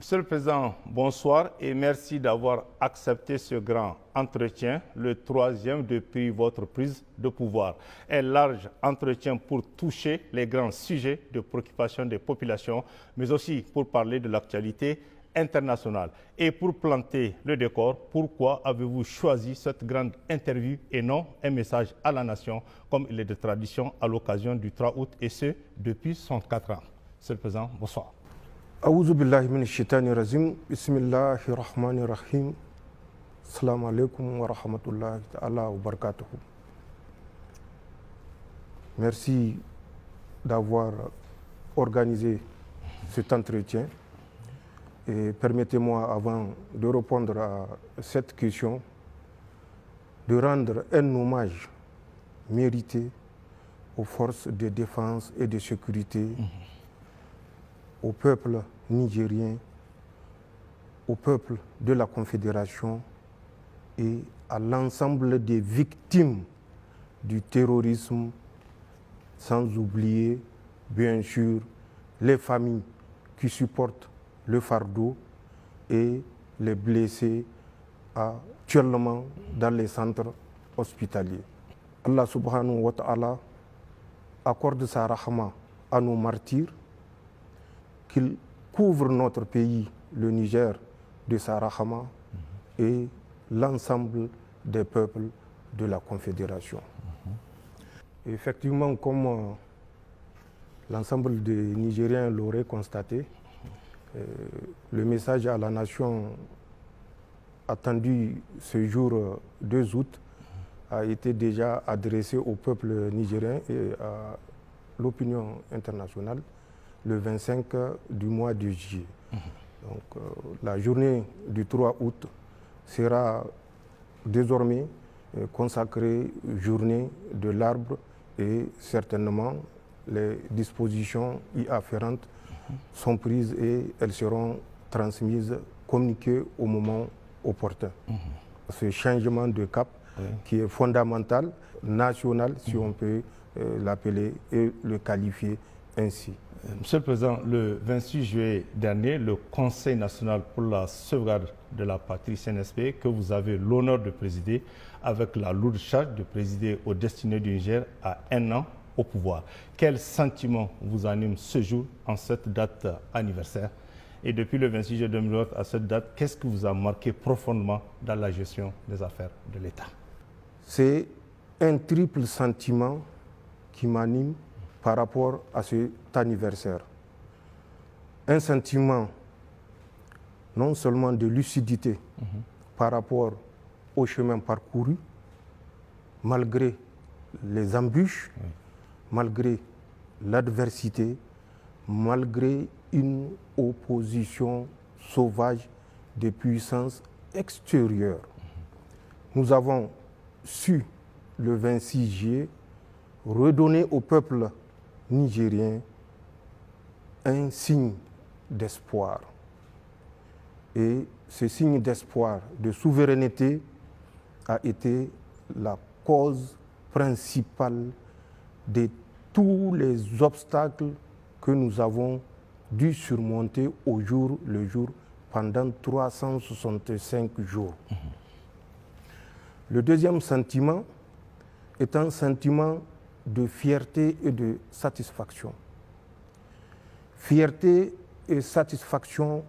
Monsieur le Président, bonsoir et merci d'avoir accepté ce grand entretien, le troisième depuis votre prise de pouvoir. Un large entretien pour toucher les grands sujets de préoccupation des populations, mais aussi pour parler de l'actualité internationale. Et pour planter le décor, pourquoi avez-vous choisi cette grande interview et non un message à la nation, comme il est de tradition à l'occasion du 3 août, et ce, depuis 104 ans? Monsieur le Président, bonsoir. Aouzu billahi minash shaitani rajim. Bismillahir rahmanir rahim. Assalamu alaikum wa rahmatullahi ta'ala wa barakatuh. Merci d'avoir organisé cet entretien. Et permettez-moi, avant de répondre à cette question, de rendre un hommage mérité aux forces de défense et de sécurité, au peuple nigérien, au peuple de la Confédération et à l'ensemble des victimes du terrorisme, sans oublier, bien sûr, les familles qui supportent le fardeau et les blessés actuellement dans les centres hospitaliers. Allah subhanahu wa ta'ala accorde sa rahma à nos martyrs, qu'il couvre notre pays, le Niger, de sa rahma et l'ensemble des peuples de la Confédération. Effectivement, comme l'ensemble des Nigériens l'auraient constaté, le message à la nation attendu ce jour 2 août a été déjà adressé au peuple nigérien et à l'opinion internationale le 25 du mois de juillet. Donc, la journée du 3 août sera désormais consacrée journée de l'arbre et certainement les dispositions y afférentes sont prises et elles seront transmises, communiquées au moment opportun. Ce changement de cap qui est fondamental, national, si on peut l'appeler et le qualifier ainsi. Monsieur le Président, le 26 juillet dernier, le Conseil national pour la sauvegarde de la patrie CNSP, que vous avez l'honneur de présider, avec la lourde charge de présider aux destinées du Niger à 1 an au pouvoir. Quel sentiment vous anime ce jour, en cette date anniversaire? Et depuis le 26 juillet 2020 à cette date, qu'est-ce qui vous a marqué profondément dans la gestion des affaires de l'État? C'est un triple sentiment qui m'anime par rapport à cet anniversaire. Un sentiment non seulement de lucidité par rapport au chemin parcouru, malgré les embûches, malgré l'adversité, malgré une opposition sauvage des puissances extérieures. Nous avons su, le 26 juillet, redonner au peuple nigérien un signe d'espoir. Et ce signe d'espoir, de souveraineté, a été la cause principale de tous les obstacles que nous avons dû surmonter au jour le jour pendant 365 jours. Le deuxième sentiment est un sentiment de fierté et de satisfaction. Fierté et satisfaction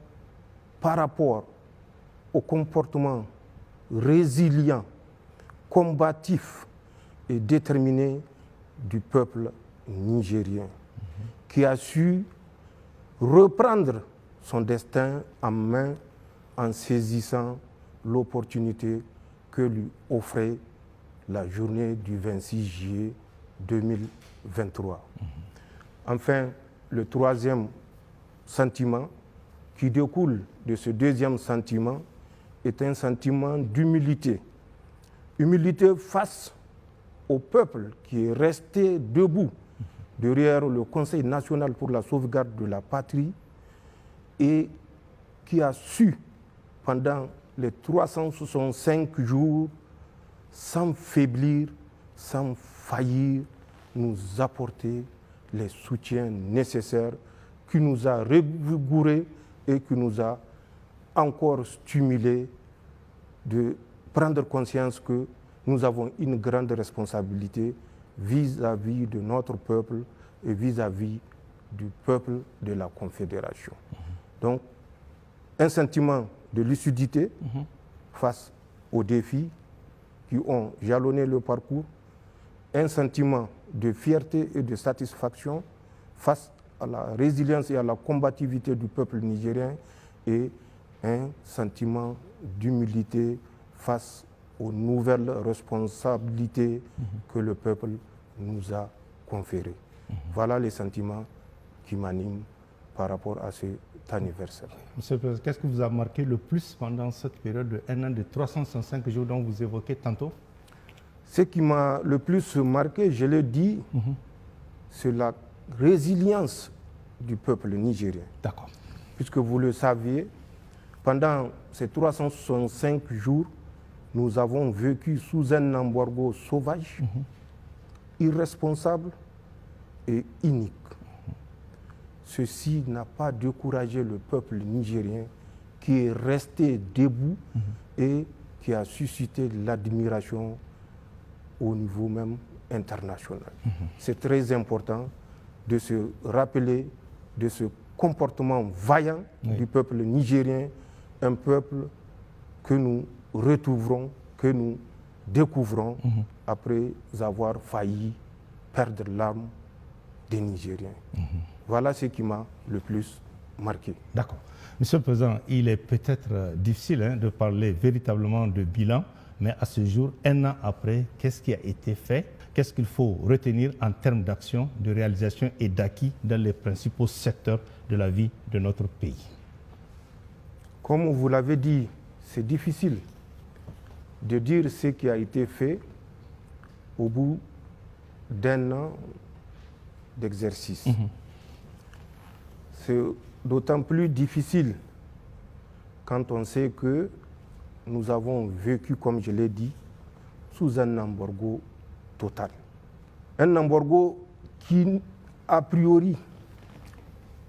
par rapport au comportement résilient, combatif et déterminé du peuple nigérien, qui a su reprendre son destin en main en saisissant l'opportunité que lui offrait la journée du 26 juillet 2023. Enfin, le troisième sentiment qui découle de ce deuxième sentiment est un sentiment d'humilité. Humilité face au peuple qui est resté debout derrière le Conseil national pour la sauvegarde de la patrie et qui a su, pendant les 365 jours, sans faiblir, sans faillir, nous apporter les soutiens nécessaires, qui nous a revigourés et qui nous a encore stimulé de prendre conscience que nous avons une grande responsabilité vis-à-vis de notre peuple et vis-à-vis du peuple de la Confédération. Donc, un sentiment de lucidité face aux défis qui ont jalonné le parcours, un sentiment de fierté et de satisfaction face à la résilience et à la combativité du peuple nigérien et un sentiment d'humilité face aux nouvelles responsabilités que le peuple nous a conférées. Voilà les sentiments qui m'animent par rapport à cet anniversaire. Monsieur le Président, qu'est-ce qui vous a marqué le plus pendant cette période de 1 an de 365 jours dont vous évoquez tantôt? Ce qui m'a le plus marqué, je l'ai dit, c'est la résilience du peuple nigérien. D'accord. Puisque vous le saviez, pendant ces 365 jours, nous avons vécu sous un embargo sauvage, irresponsable et inique. Ceci n'a pas découragé le peuple nigérien qui est resté debout et qui a suscité l'admiration au niveau même international. C'est très important de se rappeler de ce comportement vaillant du peuple nigérien, un peuple que nous retrouverons, que nous découvrons après avoir failli perdre l'âme des Nigériens. Voilà ce qui m'a le plus marqué. D'accord. Monsieur le Président, il est peut-être difficile de parler véritablement de bilan, mais à ce jour, 1 an après, qu'est-ce qui a été fait? Qu'est-ce qu'il faut retenir en termes d'action, de réalisation et d'acquis dans les principaux secteurs de la vie de notre pays? Comme vous l'avez dit, c'est difficile de dire ce qui a été fait au bout d'1 an d'exercice. C'est d'autant plus difficile quand on sait que nous avons vécu, comme je l'ai dit, sous un embargo total. Un embargo qui, a priori,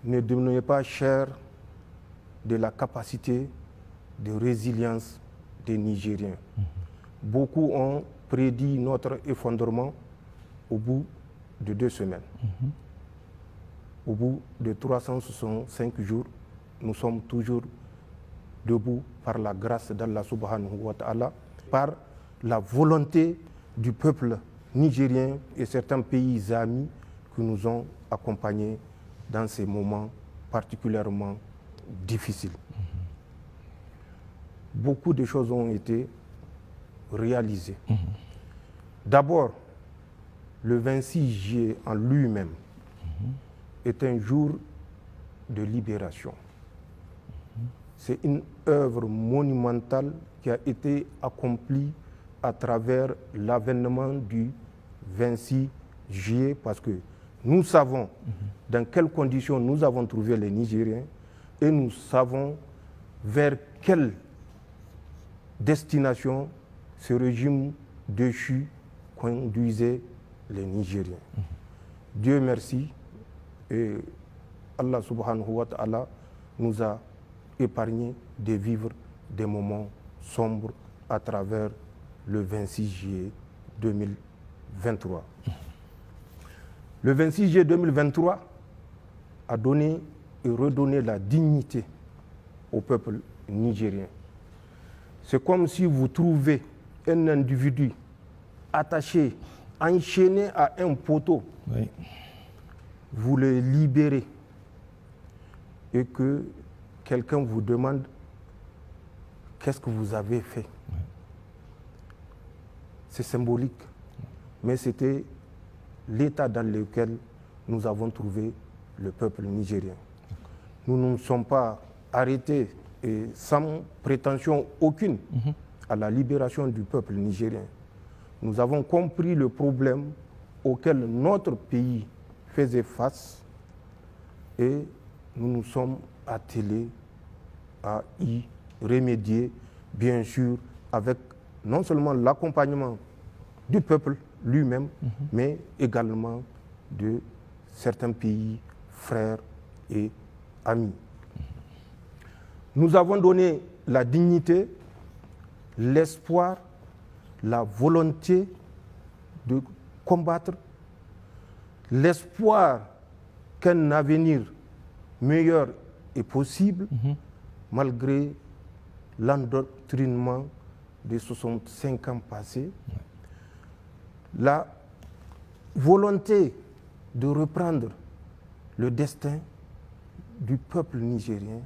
ne donnait pas cher de la capacité de résilience des Nigériens. Beaucoup ont prédit notre effondrement au bout de 2 semaines. Au bout de 365 jours, nous sommes toujours debout par la grâce d'Allah subhanahu wa ta'ala, par la volonté du peuple nigérien et certains pays amis qui nous ont accompagnés dans ces moments particulièrement difficiles. Beaucoup de choses ont été réalisées. D'abord, le 26 juillet en lui-même est un jour de libération. C'est une œuvre monumentale qui a été accomplie à travers l'avènement du 26 juillet parce que nous savons dans quelles conditions nous avons trouvé les Nigériens et nous savons vers quelle destination ce régime déchu conduisait les Nigériens. Dieu merci, et Allah subhanahu wa ta'ala nous a épargné de vivre des moments sombres à travers le 26 juillet 2023. Le 26 juillet 2023 a donné et redonné la dignité au peuple nigérien. C'est comme si vous trouvez un individu attaché, enchaîné à un poteau, vous le libérez et que quelqu'un vous demande qu'est-ce que vous avez fait. C'est symbolique, mais c'était l'état dans lequel nous avons trouvé le peuple nigérien. Nous ne nous sommes pas arrêtés et sans prétention aucune à la libération du peuple nigérien. Nous avons compris le problème auquel notre pays faisait face et nous nous sommes attelés à y remédier, bien sûr, avec non seulement l'accompagnement du peuple lui-même, mais également de certains pays, frères et amis. Nous avons donné la dignité, l'espoir, la volonté de combattre, l'espoir qu'un avenir meilleur est possible, malgré l'endoctrinement des 65 ans passés. La volonté de reprendre le destin du peuple nigérien,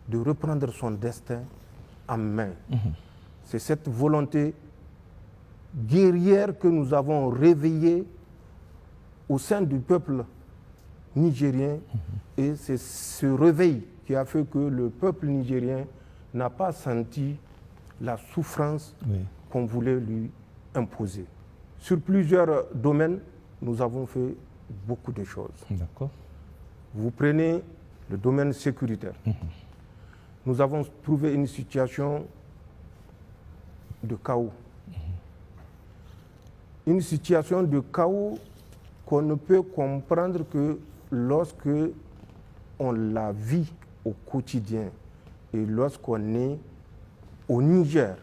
de reprendre son destin en main. C'est cette volonté guerrière que nous avons réveillée au sein du peuple nigérien, et c'est ce réveil qui a fait que le peuple nigérien n'a pas senti la souffrance qu'on voulait lui imposer. Sur plusieurs domaines, nous avons fait beaucoup de choses. D'accord. Vous prenez le domaine sécuritaire. Nous avons trouvé une situation de chaos. Une situation de chaos qu'on ne peut comprendre que lorsque on la vit au quotidien et lorsqu'on est au Niger.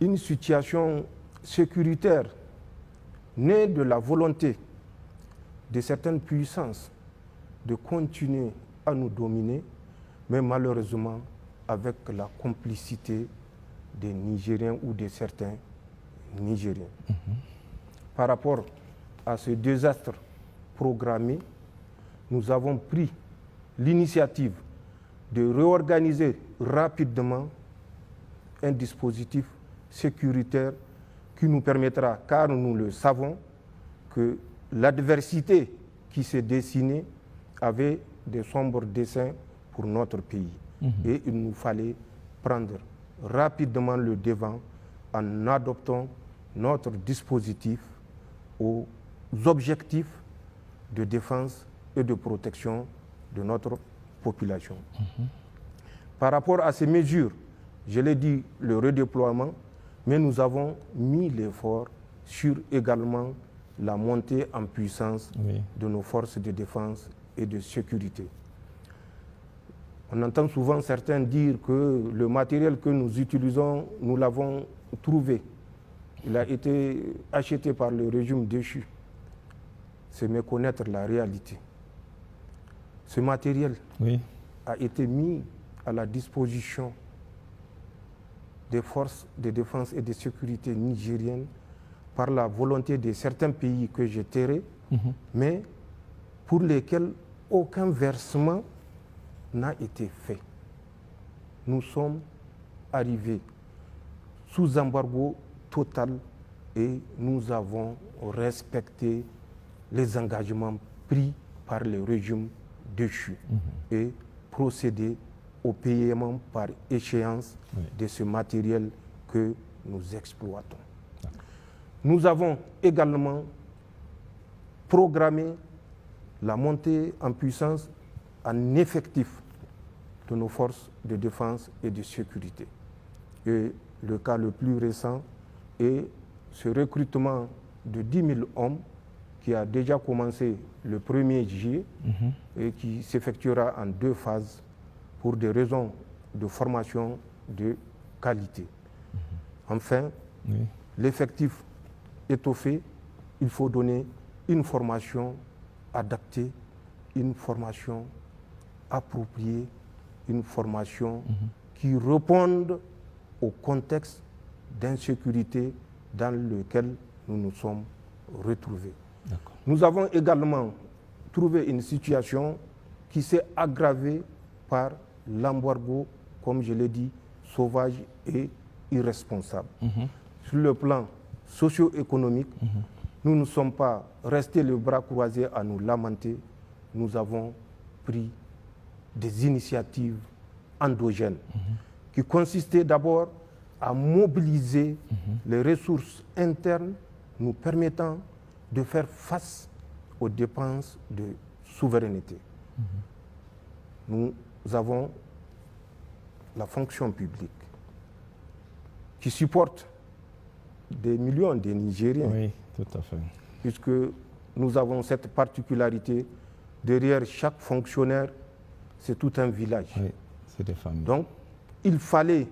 Une situation sécuritaire née de la volonté de certaines puissances de continuer à nous dominer, mais malheureusement avec la complicité des Nigériens ou de certains Nigériens. Par rapport à ce désastre programmé, nous avons pris l'initiative de réorganiser rapidement un dispositif sécuritaire qui nous permettra, car nous le savons, que l'adversité qui s'est dessinée avait des sombres desseins pour notre pays. Et il nous fallait prendre rapidement le devant en adoptant notre dispositif aux objectifs de défense et de protection de notre population. Par rapport à ces mesures, je l'ai dit, le redéploiement, mais nous avons mis l'effort sur également la montée en puissance de nos forces de défense et de sécurité. On entend souvent certains dire que le matériel que nous utilisons, nous l'avons trouvé. Il a été acheté par le régime déchu. C'est méconnaître la réalité. Ce matériel a été mis à la disposition des forces de défense et de sécurité nigériennes par la volonté de certains pays que j'ai tairés, mais pour lesquels aucun versement n'a été fait. Nous sommes arrivés sous embargo total et nous avons respecté les engagements pris par le régime déchu et procédé au paiement par échéance de ce matériel que nous exploitons. Nous avons également programmé la montée en puissance en effectif de nos forces de défense et de sécurité. Et le cas le plus récent est ce recrutement de 10 000 hommes qui a déjà commencé le 1er juillet et qui s'effectuera en 2 phases pour des raisons de formation de qualité. Enfin, l'effectif étoffé, il faut donner une formation adaptée, une formation appropriée, une formation qui réponde au contexte d'insécurité dans lequel nous nous sommes retrouvés. Nous avons également trouvé une situation qui s'est aggravée par l'embargo, comme je l'ai dit, sauvage et irresponsable. Sur le plan socio-économique, nous ne sommes pas restés les bras croisés à nous lamenter. Nous avons pris des initiatives endogènes qui consistaient d'abord à mobiliser les ressources internes nous permettant de faire face aux dépenses de souveraineté. Nous avons la fonction publique qui supporte des millions de Nigériens. Oui, tout à fait. Puisque nous avons cette particularité, derrière chaque fonctionnaire, c'est tout un village. C'est des familles. Donc, il fallait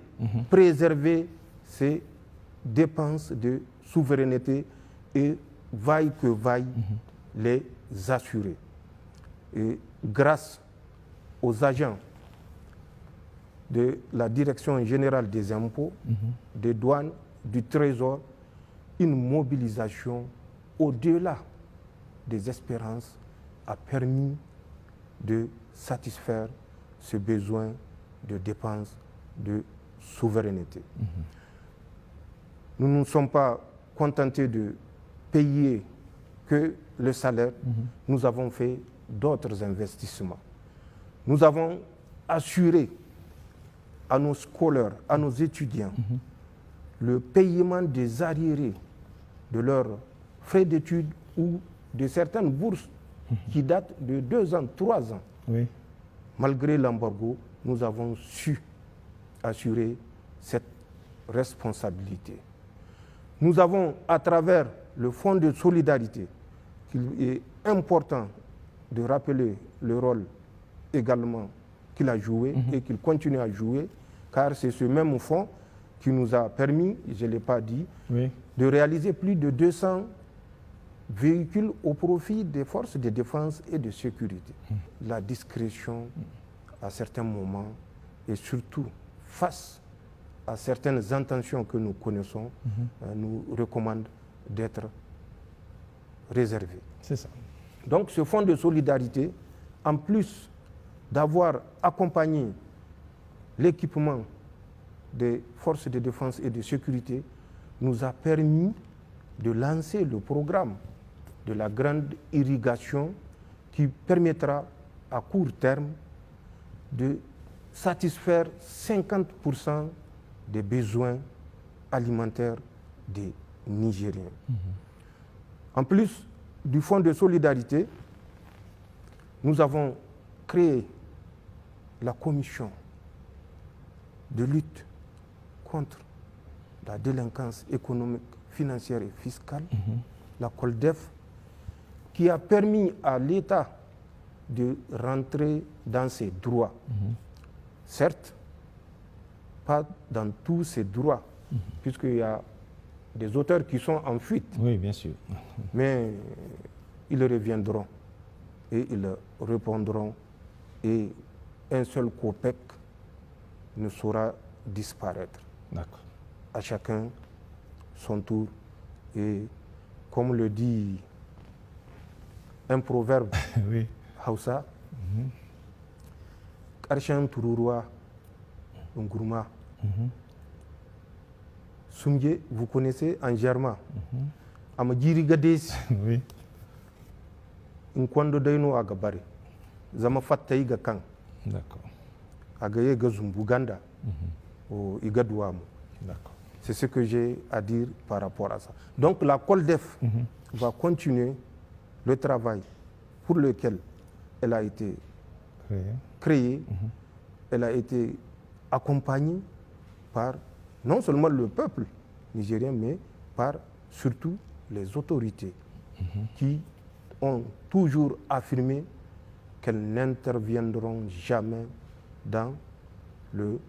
préserver ces dépenses de souveraineté et vaille que vaille les assurer. Et grâce aux agents de la Direction générale des impôts, des douanes, du Trésor, une mobilisation au-delà des espérances a permis de satisfaire ce besoin de dépenses de souveraineté. Nous ne nous sommes pas contentés de payer que le salaire, nous avons fait d'autres investissements. Nous avons assuré à nos scolaires, à nos étudiants, le paiement des arriérés de leurs frais d'études ou de certaines bourses qui datent de 2 ans, 3 ans. Oui. Malgré l'embargo, nous avons su assurer cette responsabilité. Nous avons, à travers le Fonds de solidarité, qu'il est important de rappeler le rôle également qu'il a joué et qu'il continue à jouer, car c'est ce même fonds qui nous a permis, je ne l'ai pas dit, de réaliser plus de 200 véhicules au profit des forces de défense et de sécurité. La discrétion, à certains moments, et surtout face à certaines intentions que nous connaissons, nous recommande d'être réservés. C'est ça. Donc ce fonds de solidarité, en plus d'avoir accompagné l'équipement des forces de défense et de sécurité, nous a permis de lancer le programme de la grande irrigation qui permettra à court terme de satisfaire 50% des besoins alimentaires des Nigériens. En plus du fonds de solidarité, nous avons créé la commission de lutte contre la délinquance économique, financière et fiscale, la COLDEF, qui a permis à l'État de rentrer dans ses droits. Certes, pas dans tous ses droits, puisqu'il y a des auteurs qui sont en fuite. Oui, bien sûr. Mais ils reviendront et ils répondront et un seul copec ne saura disparaître. D'accord. À chacun son tour. Et comme le dit un proverbe Oui. Hausa, Karshen Tururuwa Ngurma. Sumye, vous connaissez en germain. Amagiri Gadesi. Oui. Nkwando Daino Agabari. Zama Fattaï Gakan. D'accord. Agaye Gazumbuganda. Au Igadouam. D'accord. C'est ce que j'ai à dire par rapport à ça. Donc la COLDEF va continuer le travail pour lequel elle a été créée. Elle a été accompagnée par non seulement le peuple nigérien, mais par surtout les autorités qui ont toujours affirmé qu'elles n'interviendront jamais dans le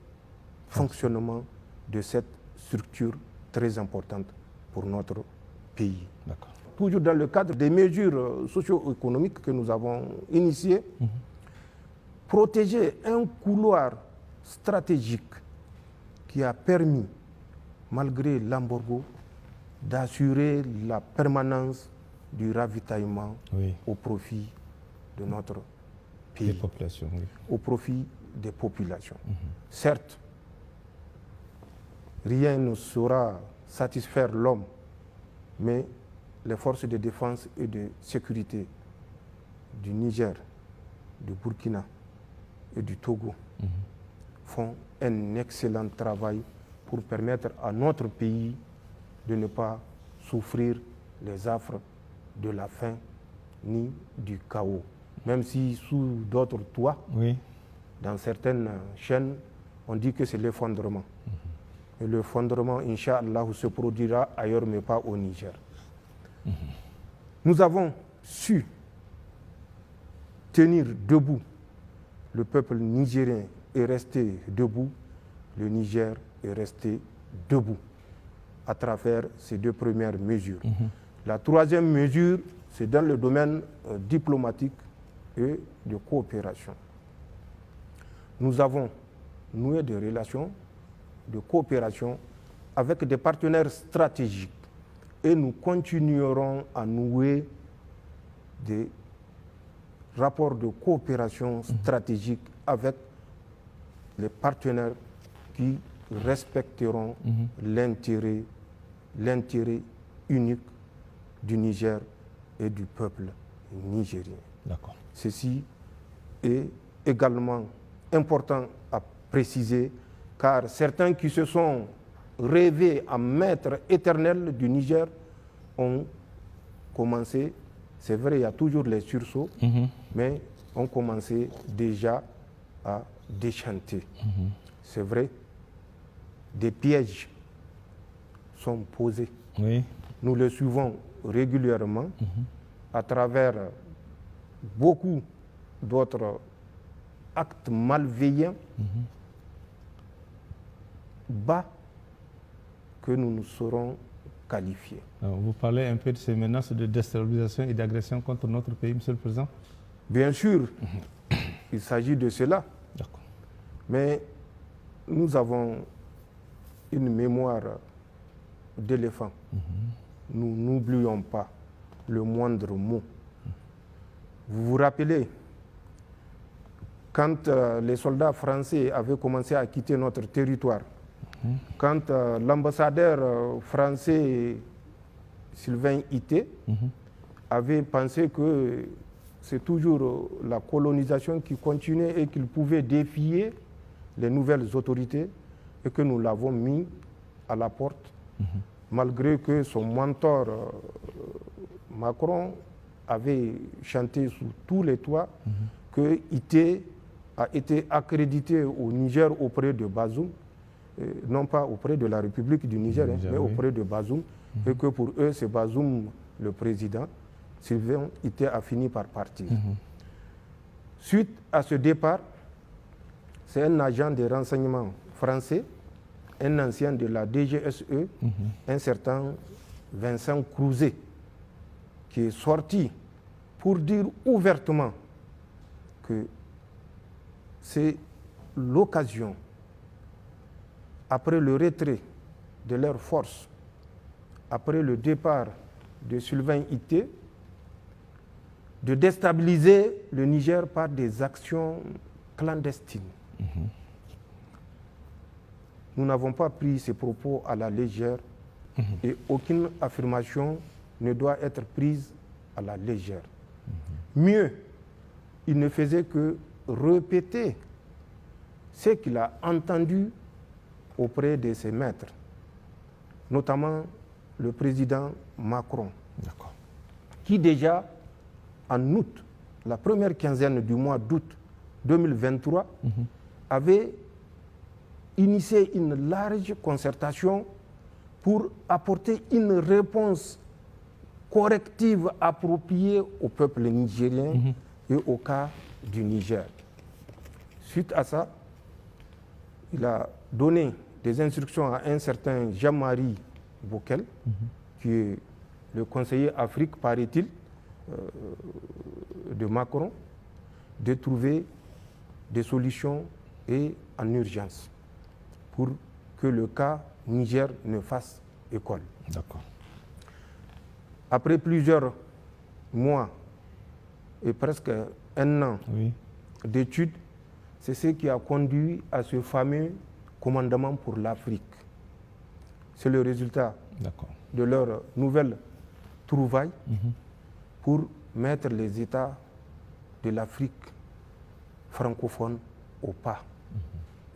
fonctionnement de cette structure très importante pour notre pays. Toujours dans le cadre des mesures socio-économiques que nous avons initiées, protéger un couloir stratégique qui a permis, malgré l'embargo, d'assurer la permanence du ravitaillement au profit de notre pays, des populations, au profit des populations. Certes, rien ne saura satisfaire l'homme, mais les forces de défense et de sécurité du Niger, du Burkina et du Togo font un excellent travail pour permettre à notre pays de ne pas souffrir les affres de la faim ni du chaos. Même si sous d'autres toits, dans certaines chaînes, on dit que c'est l'effondrement. Et l'effondrement, Inch'Allah, se produira ailleurs, mais pas au Niger. Nous avons su tenir debout le peuple nigérien est resté debout, le Niger est resté debout à travers ces deux premières mesures. La troisième mesure, c'est dans le domaine diplomatique et de coopération. Nous avons noué des relations de coopération avec des partenaires stratégiques et nous continuerons à nouer des rapports de coopération stratégique avec les partenaires qui respecteront l'intérêt unique du Niger et du peuple nigérien. Ceci est également important à préciser, car certains qui se sont rêvés à maître éternel du Niger ont commencé, c'est vrai, il y a toujours les sursauts, mais ont commencé déjà à déchanter. C'est vrai, des pièges sont posés. Nous les suivons régulièrement à travers beaucoup d'autres actes malveillants bas que nous nous serons qualifiés. Alors, vous parlez un peu de ces menaces de déstabilisation et d'agression contre notre pays, Monsieur le Président? Bien sûr, il s'agit de cela. Mais nous avons une mémoire d'éléphant. Nous n'oublions pas le moindre mot. Vous vous rappelez, quand les soldats français avaient commencé à quitter notre territoire, quand l'ambassadeur français Sylvain Ité avait pensé que c'est toujours la colonisation qui continuait et qu'il pouvait défier les nouvelles autorités, et que nous l'avons mis à la porte, malgré que son mentor Macron avait chanté sous tous les toits que Ité a été accrédité au Niger auprès de Bazoum, non pas auprès de la République du Niger, mais auprès de Bazoum, et que pour eux, c'est Bazoum le président. Sylvain Ité a fini par partir. Suite à ce départ, c'est un agent de renseignement français, un ancien de la DGSE, un certain Vincent Crouzet, qui est sorti pour dire ouvertement que c'est l'occasion, après le retrait de leurs forces, après le départ de Sylvain Ité, de déstabiliser le Niger par des actions clandestines. Nous n'avons pas pris ces propos à la légère et aucune affirmation ne doit être prise à la légère. Mieux, il ne faisait que répéter ce qu'il a entendu auprès de ses maîtres, notamment le président Macron, qui déjà en août, la première quinzaine du mois d'août 2023, avait initié une large concertation pour apporter une réponse corrective appropriée au peuple nigérien et au cas du Niger. Suite à ça, il a donné des instructions à un certain Jean-Marie Bockel, qui est le conseiller Afrique, paraît-il, de Macron, de trouver des solutions et en urgence pour que le cas Niger ne fasse école. Après plusieurs mois et presque un an d'études, c'est ce qui a conduit à ce fameux commandement pour l'Afrique. C'est le résultat de leur nouvelle trouvaille pour mettre les États de l'Afrique francophone au pas.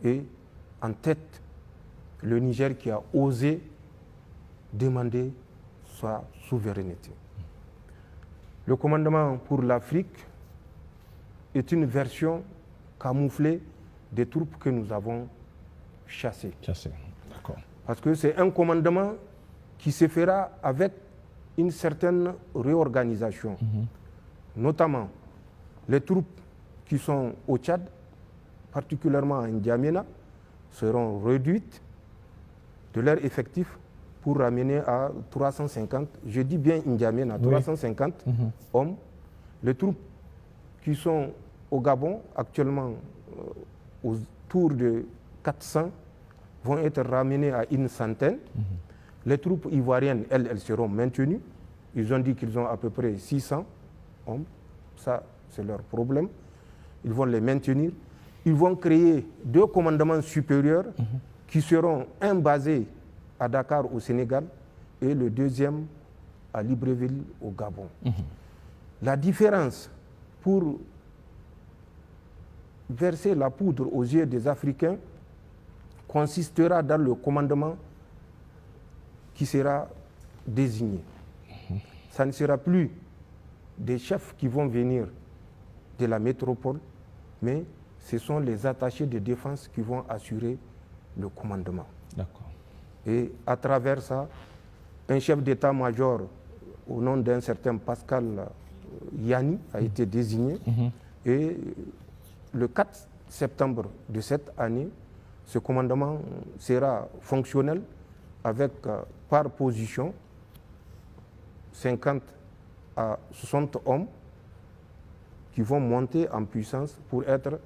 Et en tête, le Niger qui a osé demander sa souveraineté. Le commandement pour l'Afrique est une version camouflée des troupes que nous avons chassées. Parce que c'est un commandement qui se fera avec une certaine réorganisation, notamment les troupes qui sont au Tchad, particulièrement à N'Djamena, seront réduites de leur effectif pour ramener à 350, je dis bien N'Djamena, 350 hommes. Les troupes qui sont au Gabon, actuellement autour de 400, vont être ramenées à une centaine. Les troupes ivoiriennes, elles seront maintenues. Ils ont dit qu'ils ont à peu près 600 hommes. Ça, c'est leur problème. Ils vont les maintenir. Ils vont créer 2 commandements supérieurs qui seront un basé à Dakar au Sénégal et le deuxième à Libreville au Gabon. La différence pour verser la poudre aux yeux des Africains consistera dans le commandement qui sera désigné. Ça ne sera plus des chefs qui vont venir de la métropole, mais ce sont les attachés de défense qui vont assurer le commandement. D'accord. Et à travers ça, un chef d'état-major au nom d'un certain Pascal Yanni a été désigné. Et le 4 septembre de cette année, ce commandement sera fonctionnel avec par position 50 à 60 hommes qui vont monter en puissance pour être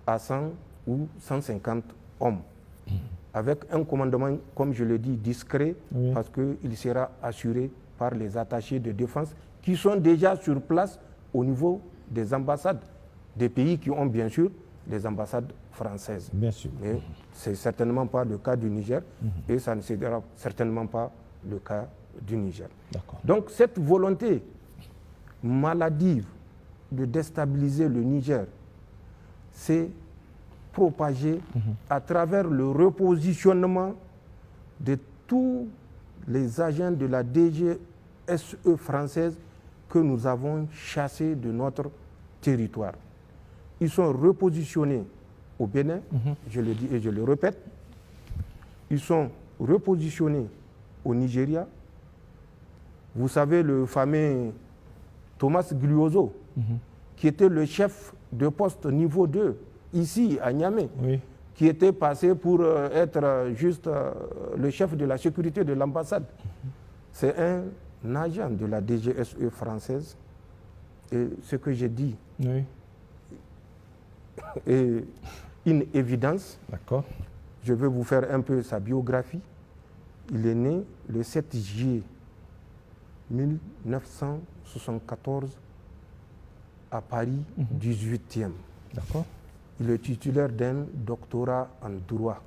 à 100 ou 150 hommes. Avec un commandement, comme je l'ai dit, discret, parce qu'il sera assuré par les attachés de défense qui sont déjà sur place au niveau des ambassades des pays qui ont bien sûr les ambassades françaises. Bien sûr. Mais ce n'est certainement pas le cas du Niger et ça ne sera certainement pas le cas du Niger. Donc cette volonté maladive de déstabiliser le Niger s'est propagée à travers le repositionnement de tous les agents de la DGSE française que nous avons chassés de notre territoire. Ils sont repositionnés au Bénin, je le dis et je le répète. Ils sont repositionnés au Nigeria. Vous savez, le fameux Thomas Gliozo, qui était le chef de poste niveau 2, ici à Niamey, qui était passé pour être juste le chef de la sécurité de l'ambassade. C'est un agent de la DGSE française. Et ce que j'ai dit est une évidence. D'accord. Je vais vous faire un peu sa biographie. Il est né le 7 juillet 1974 à Paris, 18e. D'accord. Il est titulaire d'un doctorat en droit,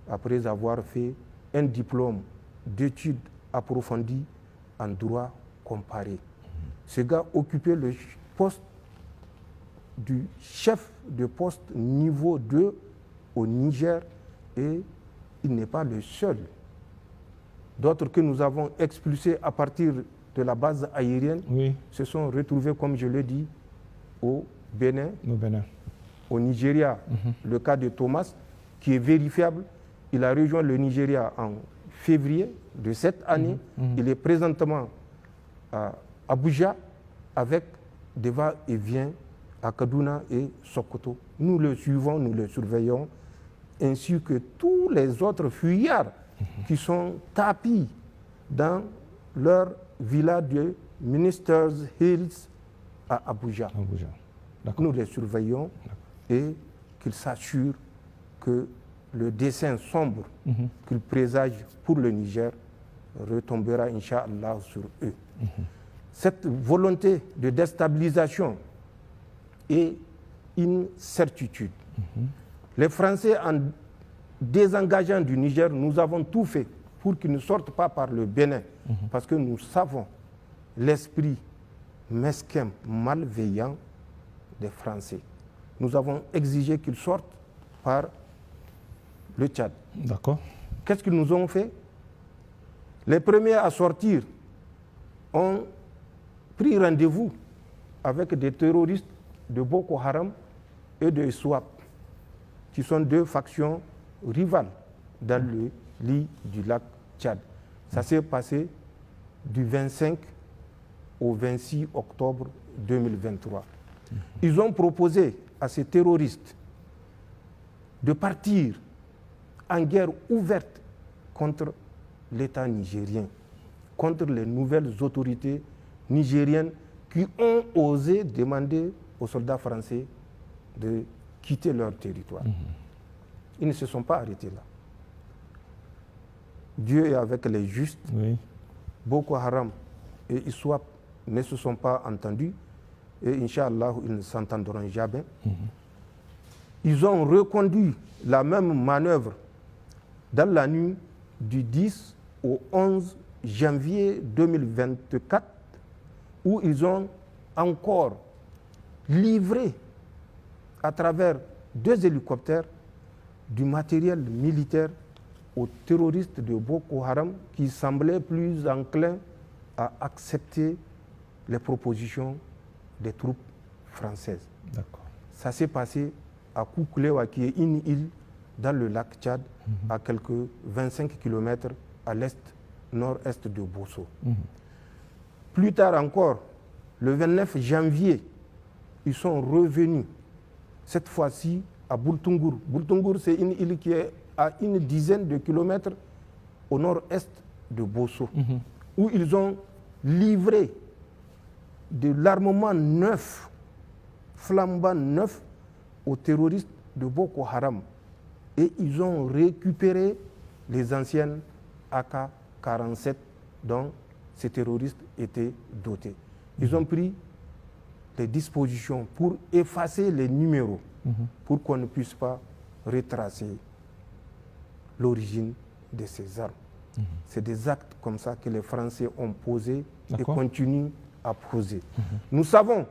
après avoir fait un diplôme d'études approfondies en droit comparé. Ce gars occupait le poste du chef de poste niveau 2 au Niger et il n'est pas le seul. D'autres que nous avons expulsés à partir de la base aérienne se sont retrouvés, comme je l'ai dit, au Bénin, au Nigeria. Le cas de Thomas, qui est vérifiable, il a rejoint le Nigeria en février de cette année. Il est présentement à Abuja avec des va-et-vient à Kaduna et Sokoto. Nous le suivons, nous le surveillons, ainsi que tous les autres fuyards qui sont tapis dans leur villa de Ministers Hills à Abuja. Nous les surveillons et qu'ils s'assurent que le dessein sombre qu'ils présagent pour le Niger retombera, Inch'Allah, sur eux. Cette volonté de déstabilisation est une certitude. Les Français, en désengageant du Niger, nous avons tout fait pour qu'ils ne sortent pas par le Bénin, parce que nous savons l'esprit mesquin, malveillant des Français. Nous avons exigé qu'ils sortent par le Tchad. D'accord. Qu'est-ce qu'ils nous ont fait? Les premiers à sortir ont pris rendez-vous avec des terroristes de Boko Haram et de SWAP, qui sont 2 factions rivales dans le lit du lac Tchad. Ça s'est passé du 25 au 26 octobre 2023. Ils ont proposé à ces terroristes de partir en guerre ouverte contre l'État nigérien, contre les nouvelles autorités nigériennes qui ont osé demander aux soldats français de quitter leur territoire. Ils ne se sont pas arrêtés là. Dieu est avec les justes. Oui. Boko Haram et ISWAP ne se sont pas entendus et Inch'Allah, ils ne s'entendront jamais. Ils ont reconduit la même manœuvre dans la nuit du 10 au 11 janvier 2024 où ils ont encore livré à travers 2 hélicoptères du matériel militaire aux terroristes de Boko Haram qui semblaient plus enclins à accepter les propositions des troupes françaises. Ça s'est passé à Kouklewa, qui est une île dans le lac Tchad, à quelques 25 km à l'est-nord-est de Bosso. Plus tard encore, le 29 janvier, ils sont revenus, cette fois-ci à Boultungour. Boultungour, c'est une île qui est à une dizaine de kilomètres au nord-est de Bosso, où ils ont livré de l'armement neuf, flambant neuf, aux terroristes de Boko Haram. Et ils ont récupéré les anciennes AK-47 dont ces terroristes étaient dotés. Ils ont pris des dispositions pour effacer les numéros, pour qu'on ne puisse pas retracer l'origine de ces armes. C'est des actes comme ça que les Français ont posés et continuent à poser. Nous savons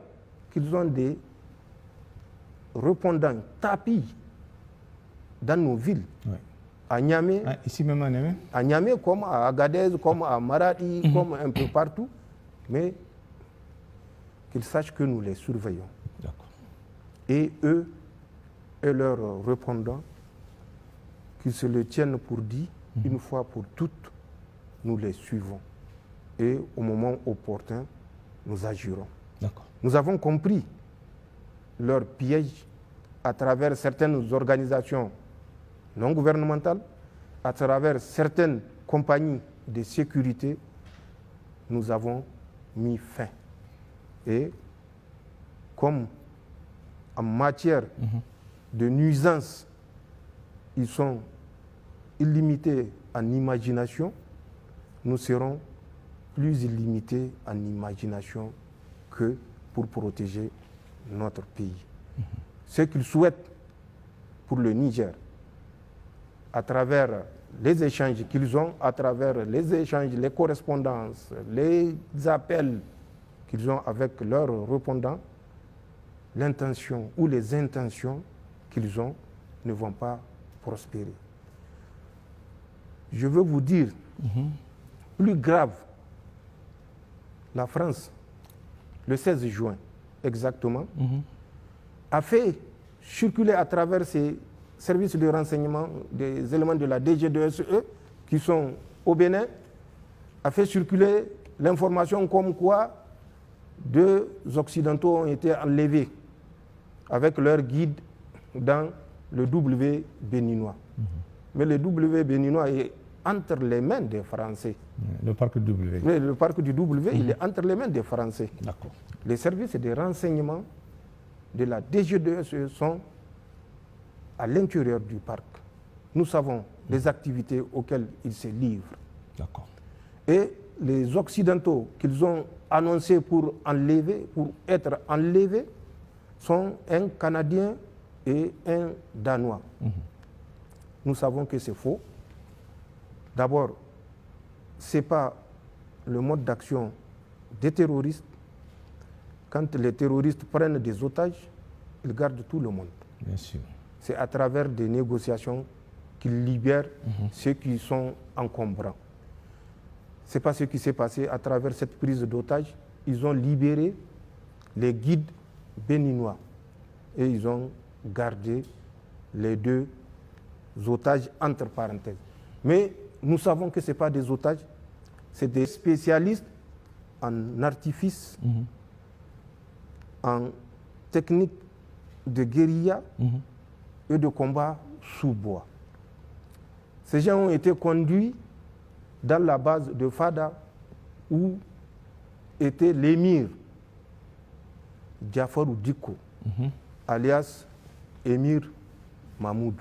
qu'ils ont des répondants tapis dans nos villes. À Niamey, ici même à Niamey? À Niamey, comme à Agadez, comme à Maradi, comme un peu partout. Mais qu'ils sachent que nous les surveillons. Et eux et leurs répondants, qu'ils se le tiennent pour dit, une fois pour toutes, nous les suivons. Et au moment opportun, nous agirons. Nous avons compris leur piège à travers certaines organisations non gouvernementales, à travers certaines compagnies de sécurité. Nous avons mis fin. Et comme en matière de nuisance, ils sont illimités en imagination, nous serons plus illimités en imagination que pour protéger notre pays. Ce qu'ils souhaitent pour le Niger, à travers les échanges qu'ils ont, à travers les échanges, les correspondances, les appels qu'ils ont avec leurs répondants, l'intention ou les intentions qu'ils ont ne vont pas prospérer. Je veux vous dire, plus grave, la France, le 16 juin exactement, a fait circuler à travers ses services de renseignement des éléments de la DG2SE qui sont au Bénin, a fait circuler l'information comme quoi 2 Occidentaux ont été enlevés avec leur guide dans le W béninois. Mais le W béninois est entre les mains des Français. Le parc W. Mais le parc du W, il est entre les mains des Français. Les services de renseignement de la DG2SE sont à l'intérieur du parc. Nous savons les activités auxquelles ils se livrent. Et les Occidentaux qu'ils ont annoncés pour être enlevés, sont un Canadien et un Danois. Nous savons que c'est faux. D'abord, ce n'est pas le mode d'action des terroristes. Quand les terroristes prennent des otages, ils gardent tout le monde. Bien sûr. C'est à travers des négociations qu'ils libèrent ceux qui sont encombrants. Ce n'est pas ce qui s'est passé à travers cette prise d'otages. Ils ont libéré les guides béninois et ils ont gardé les 2 otages entre parenthèses. Mais nous savons que ce n'est pas des otages, c'est des spécialistes en artifice, en technique de guérilla et de combat sous bois. Ces gens ont été conduits dans la base de Fada où était l'émir Jafarou Diko, alias Émir Mahmoud.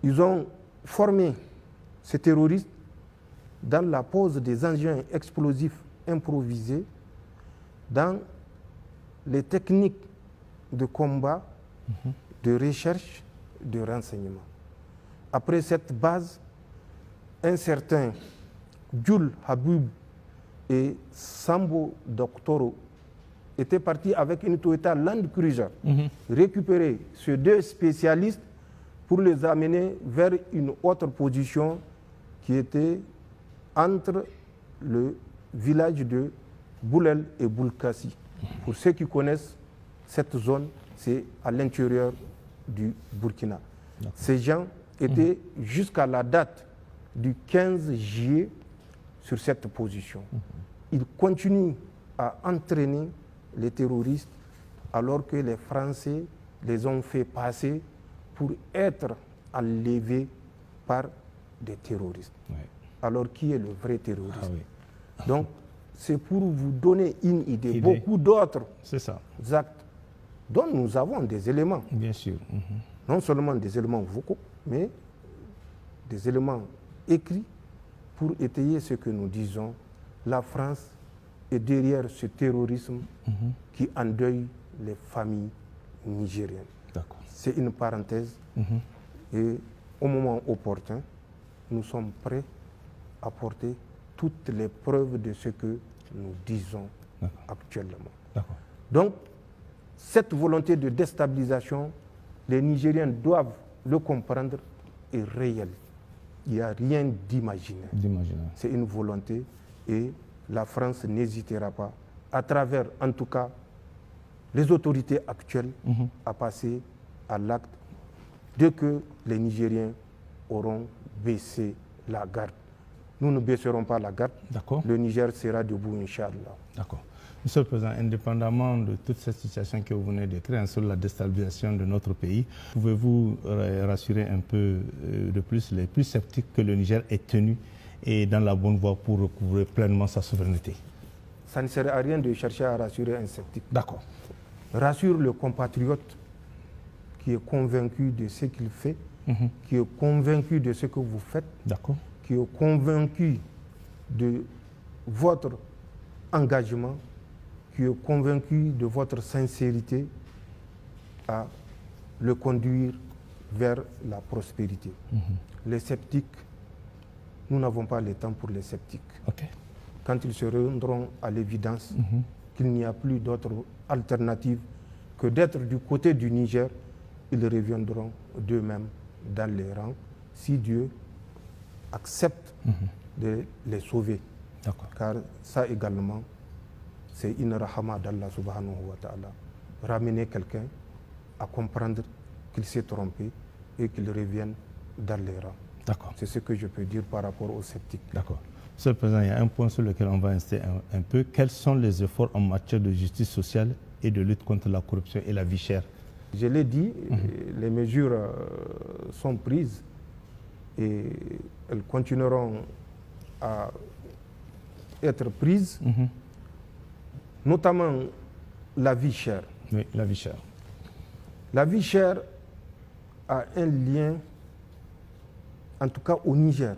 Ils ont formé ces terroristes dans la pose des engins explosifs improvisés, dans les techniques de combat, de recherche, de renseignement. Après cette base, un certain Jules Habib et Sambo Doktoro étaient partis avec une Toyota Land Cruiser récupérer ces deux spécialistes pour les amener vers une autre position qui était entre le village de Boulel et Boulkassi. Pour ceux qui connaissent cette zone, c'est à l'intérieur du Burkina. Ces gens étaient jusqu'à la date du 15 juillet sur cette position. Ils continuent à entraîner les terroristes alors que les Français les ont fait passer pour être enlevés par des terroristes. Alors qui est le vrai terroriste? Donc, c'est pour vous donner une idée. Beaucoup d'autres actes dont nous avons des éléments. Bien sûr. Non seulement des éléments vocaux, mais des éléments écrits pour étayer ce que nous disons. La France est derrière ce terrorisme qui endeuille les familles nigériennes. C'est une parenthèse. Et au moment opportun, nous sommes prêts à porter toutes les preuves de ce que nous disons actuellement. Donc, cette volonté de déstabilisation, les Nigériens doivent le comprendre, est réelle. Il n'y a rien d'imaginaire. C'est une volonté et la France n'hésitera pas, à travers en tout cas les autorités actuelles, à passer à l'acte dès que les Nigériens auront baissé la garde. Nous ne baisserons pas la garde. Le Niger sera debout, Inch'Allah. D'accord. Monsieur le Président, indépendamment de toute cette situation que vous venez décrire sur la déstabilisation de notre pays, pouvez-vous rassurer un peu de plus les plus sceptiques que le Niger est tenu et dans la bonne voie pour recouvrer pleinement sa souveraineté? Ça ne sert à rien de chercher à rassurer un sceptique. D'accord. Rassure le compatriote qui est convaincu de ce qu'il fait, qui est convaincu de ce que vous faites, qui est convaincu de votre engagement, qui est convaincu de votre sincérité à le conduire vers la prospérité. Les sceptiques, nous n'avons pas le temps pour les sceptiques. Quand ils se rendront à l'évidence qu'il n'y a plus d'autre alternative que d'être du côté du Niger, ils reviendront d'eux-mêmes dans les rangs, si Dieu accepte de les sauver. Car ça également, c'est une rahama d'Allah subhanahu wa ta'ala. Ramener quelqu'un à comprendre qu'il s'est trompé et qu'il revienne dans les rangs. C'est ce que je peux dire par rapport aux sceptiques. D'accord. Monsieur le Président, il y a un point sur lequel on va insister un peu. Quels sont les efforts en matière de justice sociale et de lutte contre la corruption et la vie chère? Je l'ai dit, les mesures sont prises et elles continueront à être prises, notamment la vie chère. Oui, la vie chère. La vie chère a un lien, en tout cas au Niger,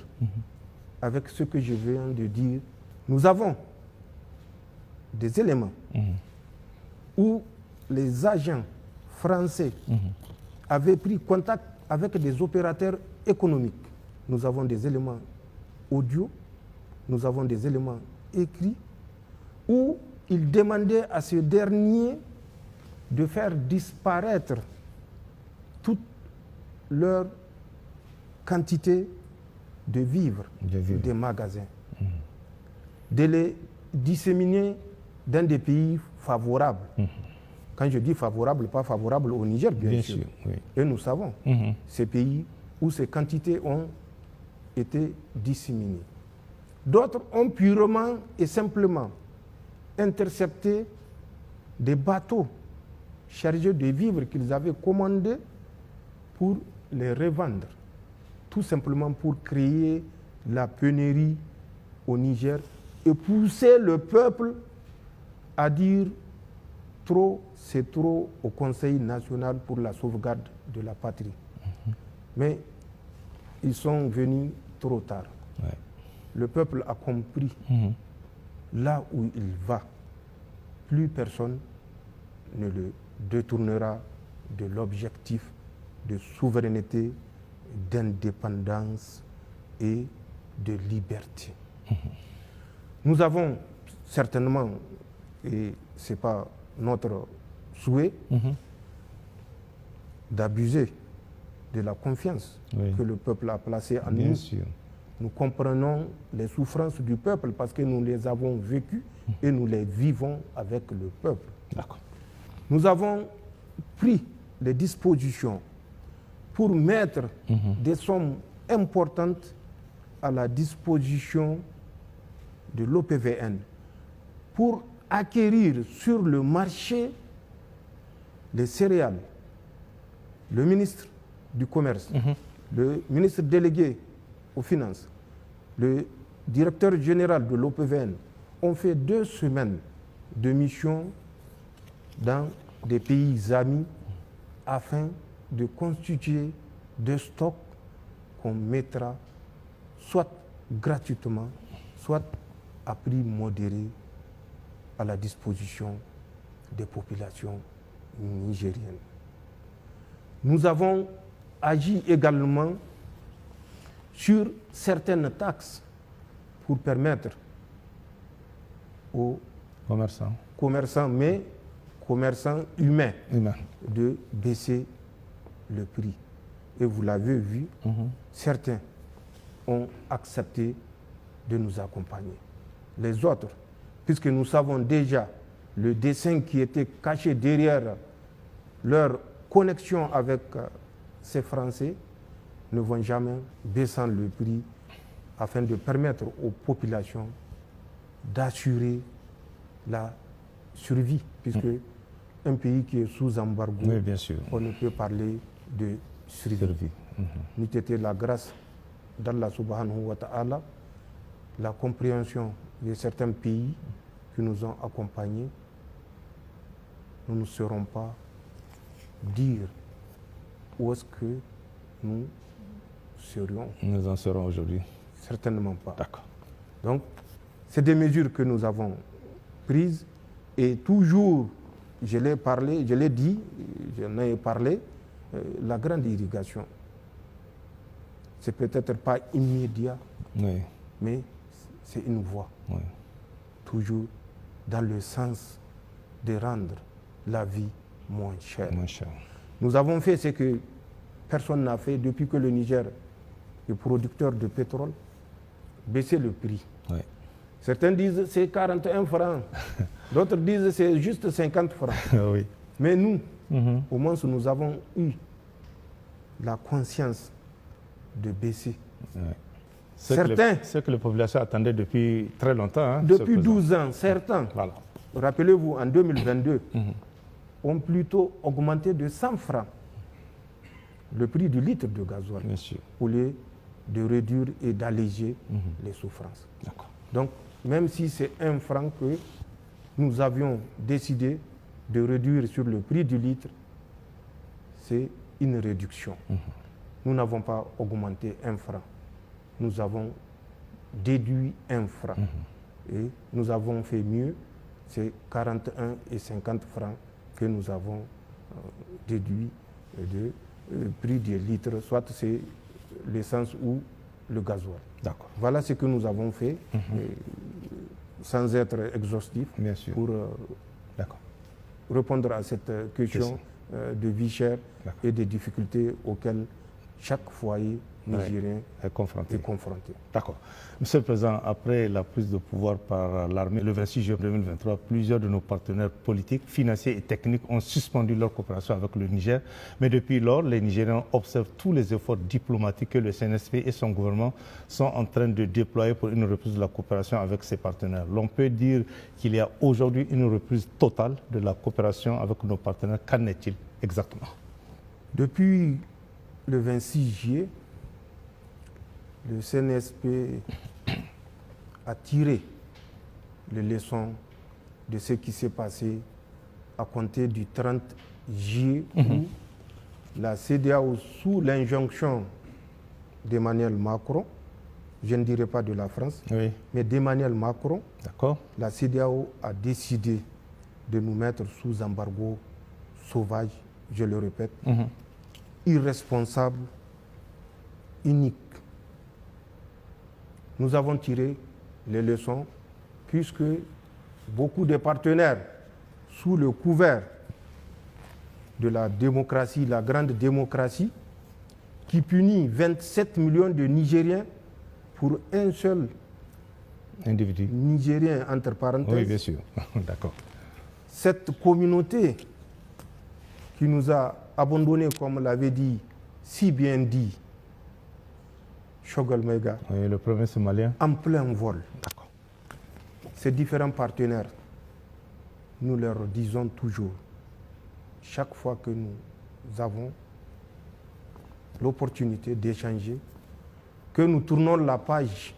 avec ce que je viens de dire. Nous avons des éléments où les agents français avaient pris contact avec des opérateurs économiques. Nous avons des éléments audio, nous avons des éléments écrits où ils demandaient à ce dernier de faire disparaître toute leur quantité de vivres, des magasins, de les disséminer dans des pays favorables. Quand je dis favorable, pas favorable au Niger, bien sûr. Et nous savons ces pays où ces quantités ont été disséminées. D'autres ont purement et simplement intercepté des bateaux chargés de vivres qu'ils avaient commandés pour les revendre, tout simplement pour créer la pénurie au Niger et pousser le peuple à dire trop, c'est trop au Conseil national pour la sauvegarde de la patrie. Mais ils sont venus trop tard. Ouais. Le peuple a compris là où il va. Plus personne ne le détournera de l'objectif de souveraineté, d'indépendance et de liberté. Nous avons certainement, et ce n'est pas notre souhait, d'abuser de la confiance que le peuple a placée en nous. Sûr. Nous comprenons les souffrances du peuple parce que nous les avons vécues et nous les vivons avec le peuple. Nous avons pris les dispositions pour mettre des sommes importantes à la disposition de l'OPVN pour acquérir sur le marché les céréales. Le ministre du Commerce, le ministre délégué aux Finances, le directeur général de l'OPVN ont fait 2 semaines de mission dans des pays amis afin de constituer des stocks qu'on mettra soit gratuitement, soit à prix modéré à la disposition des populations nigériennes. Nous avons agi également sur certaines taxes pour permettre aux commerçants, mais commerçants humains, de baisser le prix. Et vous l'avez vu, certains ont accepté de nous accompagner. Les autres, puisque nous savons déjà le dessein qui était caché derrière leur connexion avec ces Français, ne vont jamais baisser le prix afin de permettre aux populations d'assurer la survie, puisque un pays qui est sous embargo, on ne peut parler de survie. N'eût été la grâce d'Allah subhanahu wa ta'ala, la compréhension de certains pays qui nous ont accompagnés, nous ne saurons pas dire où est-ce que nous serions. Nous en serons aujourd'hui. Certainement pas. D'accord. Donc, c'est des mesures que nous avons prises et toujours, je l'ai parlé, je l'ai dit, j'en ai parlé, la grande irrigation. C'est peut-être pas immédiat, mais c'est une voie. Toujours dans le sens de rendre la vie moins chère. Nous avons fait ce que personne n'a fait depuis que le Niger est producteur de pétrole, baisser le prix. Certains disent que c'est 41 francs, d'autres disent que c'est juste 50 francs. Mais nous, au moins nous avons eu la conscience de baisser. Ce que les populations attendaient depuis très longtemps. Depuis 12 ans, certains, rappelez-vous, en 2022, ont plutôt augmenté de 100 francs le prix du litre de gasoil au lieu de réduire et d'alléger les souffrances. Donc, même si c'est 1 franc que nous avions décidé de réduire sur le prix du litre, c'est une réduction. Nous n'avons pas augmenté 1 franc. Nous avons déduit 1 franc. Et nous avons fait mieux, c'est 41 et 50 francs que nous avons déduit de prix du litre, soit c'est l'essence ou le gasoil. Voilà ce que nous avons fait, sans être exhaustif, pour répondre à cette question de vie chère et des difficultés auxquelles chaque foyer nigérien est confronté. D'accord. Monsieur le Président, après la prise de pouvoir par l'armée le 26 juin 2023, plusieurs de nos partenaires politiques, financiers et techniques ont suspendu leur coopération avec le Niger. Mais depuis lors, les Nigériens observent tous les efforts diplomatiques que le CNSP et son gouvernement sont en train de déployer pour une reprise de la coopération avec ses partenaires. L'on peut dire qu'il y a aujourd'hui une reprise totale de la coopération avec nos partenaires. Qu'en est-il exactement? Depuis le 26 juillet, le CNSP a tiré les leçons de ce qui s'est passé à compter du 30 juillet où la CEDEAO, sous l'injonction d'Emmanuel Macron, je ne dirais pas de la France, mais d'Emmanuel Macron, la CEDEAO a décidé de nous mettre sous embargo sauvage, je le répète, irresponsable, unique. Nous avons tiré les leçons puisque beaucoup de partenaires, sous le couvert de la démocratie, la grande démocratie, qui punit 27 millions de Nigériens pour un seul individu Nigérien, entre parenthèses. Oui, bien sûr. D'accord. Cette communauté qui nous a abandonnés, comme l'avait dit, si bien dit, Choguel Maïga, le premier Somalien, en plein vol. D'accord. Ces différents partenaires, nous leur disons toujours, chaque fois que nous avons l'opportunité d'échanger, que nous tournons la page,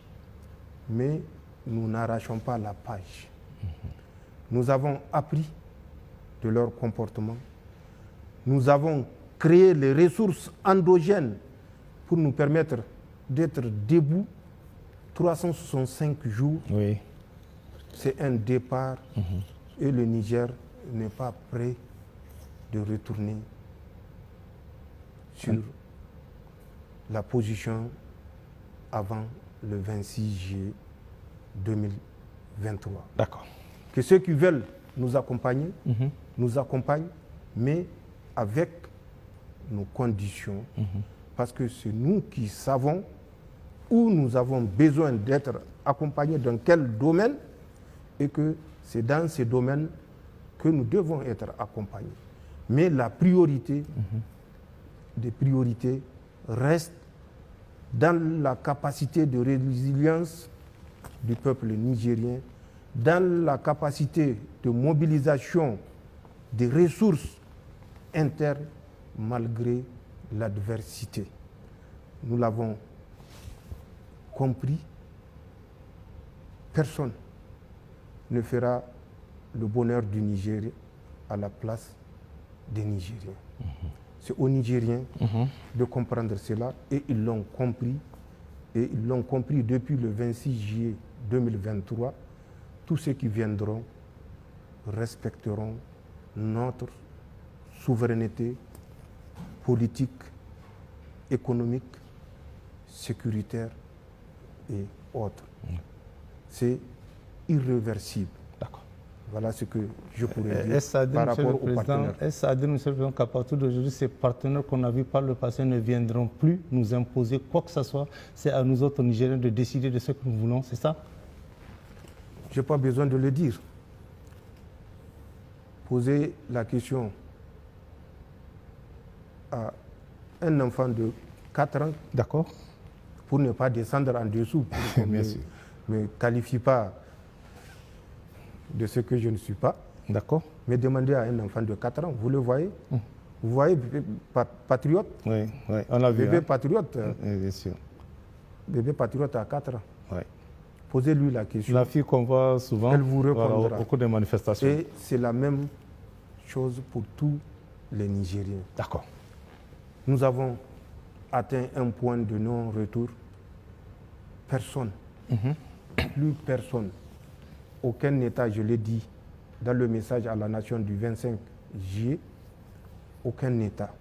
mais nous n'arrachons pas la page. Nous avons appris de leur comportement. Nous avons créé les ressources endogènes pour nous permettre d'être debout 365 jours. Oui. C'est un départ et le Niger n'est pas prêt de retourner sur la position avant le 26 juillet 2023. D'accord. Que ceux qui veulent nous accompagner, nous accompagnent, mais avec nos conditions, parce que c'est nous qui savons où nous avons besoin d'être accompagnés, dans quel domaine, et que c'est dans ces domaines que nous devons être accompagnés. Mais la priorité des priorités reste dans la capacité de résilience du peuple nigérien, dans la capacité de mobilisation des ressources internes malgré l'adversité. Nous l'avons compris, personne ne fera le bonheur du Niger à la place des Nigériens. C'est aux Nigériens de comprendre cela et ils l'ont compris. Et ils l'ont compris depuis le 26 juillet 2023. Tous ceux qui viendront respecteront notre souveraineté politique, économique, sécuritaire et autres. C'est irréversible. D'accord. Voilà ce que je pourrais dire par rapport aux partenaires. Est-ce à dire, Monsieur le Président, qu'à partir d'aujourd'hui, ces partenaires qu'on a vus par le passé ne viendront plus nous imposer quoi que ce soit? C'est à nous autres Nigériens de décider de ce que nous voulons, c'est ça? Je n'ai pas besoin de le dire. Poser la question à un enfant de 4 ans, d'accord, pour ne pas descendre en dessous, pour qu'on ne me qualifie pas de ce que je ne suis pas. D'accord. Mais demander à un enfant de 4 ans, vous le voyez, vous voyez bébé patriote. Oui, on l'a vu. Bébé patriote. Bien sûr. Bébé patriote à 4 ans. Oui. Posez-lui la question. La fille qu'on voit souvent, elle vous répondra au cours des manifestations. Et c'est la même chose pour tous les Nigériens. D'accord. Nous avons atteint un point de non-retour. Personne, plus personne, aucun État, je l'ai dit dans le message à la nation du 25 juillet, aucun État,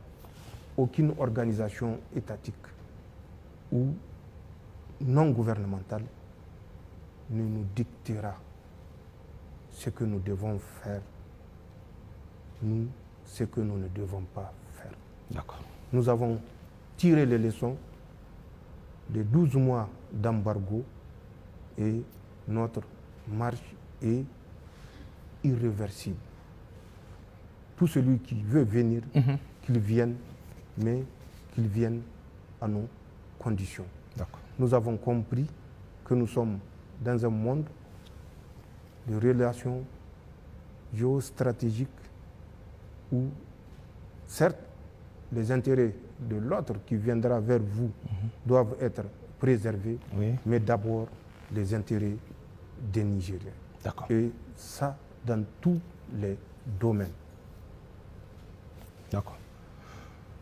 aucune organisation étatique ou non gouvernementale ne nous dictera ce que nous devons faire, nous, ce que nous ne devons pas faire. D'accord. Nous avons tiré les leçons de 12 mois d'embargo et notre marche est irréversible. Tout celui qui veut venir, qu'il vienne, mais qu'il vienne à nos conditions. Nous avons compris que nous sommes dans un monde de relations géostratégiques où, certes, les intérêts de l'autre qui viendra vers vous doivent être préservés, mais d'abord les intérêts des Nigériens. Et ça, dans tous les domaines. D'accord.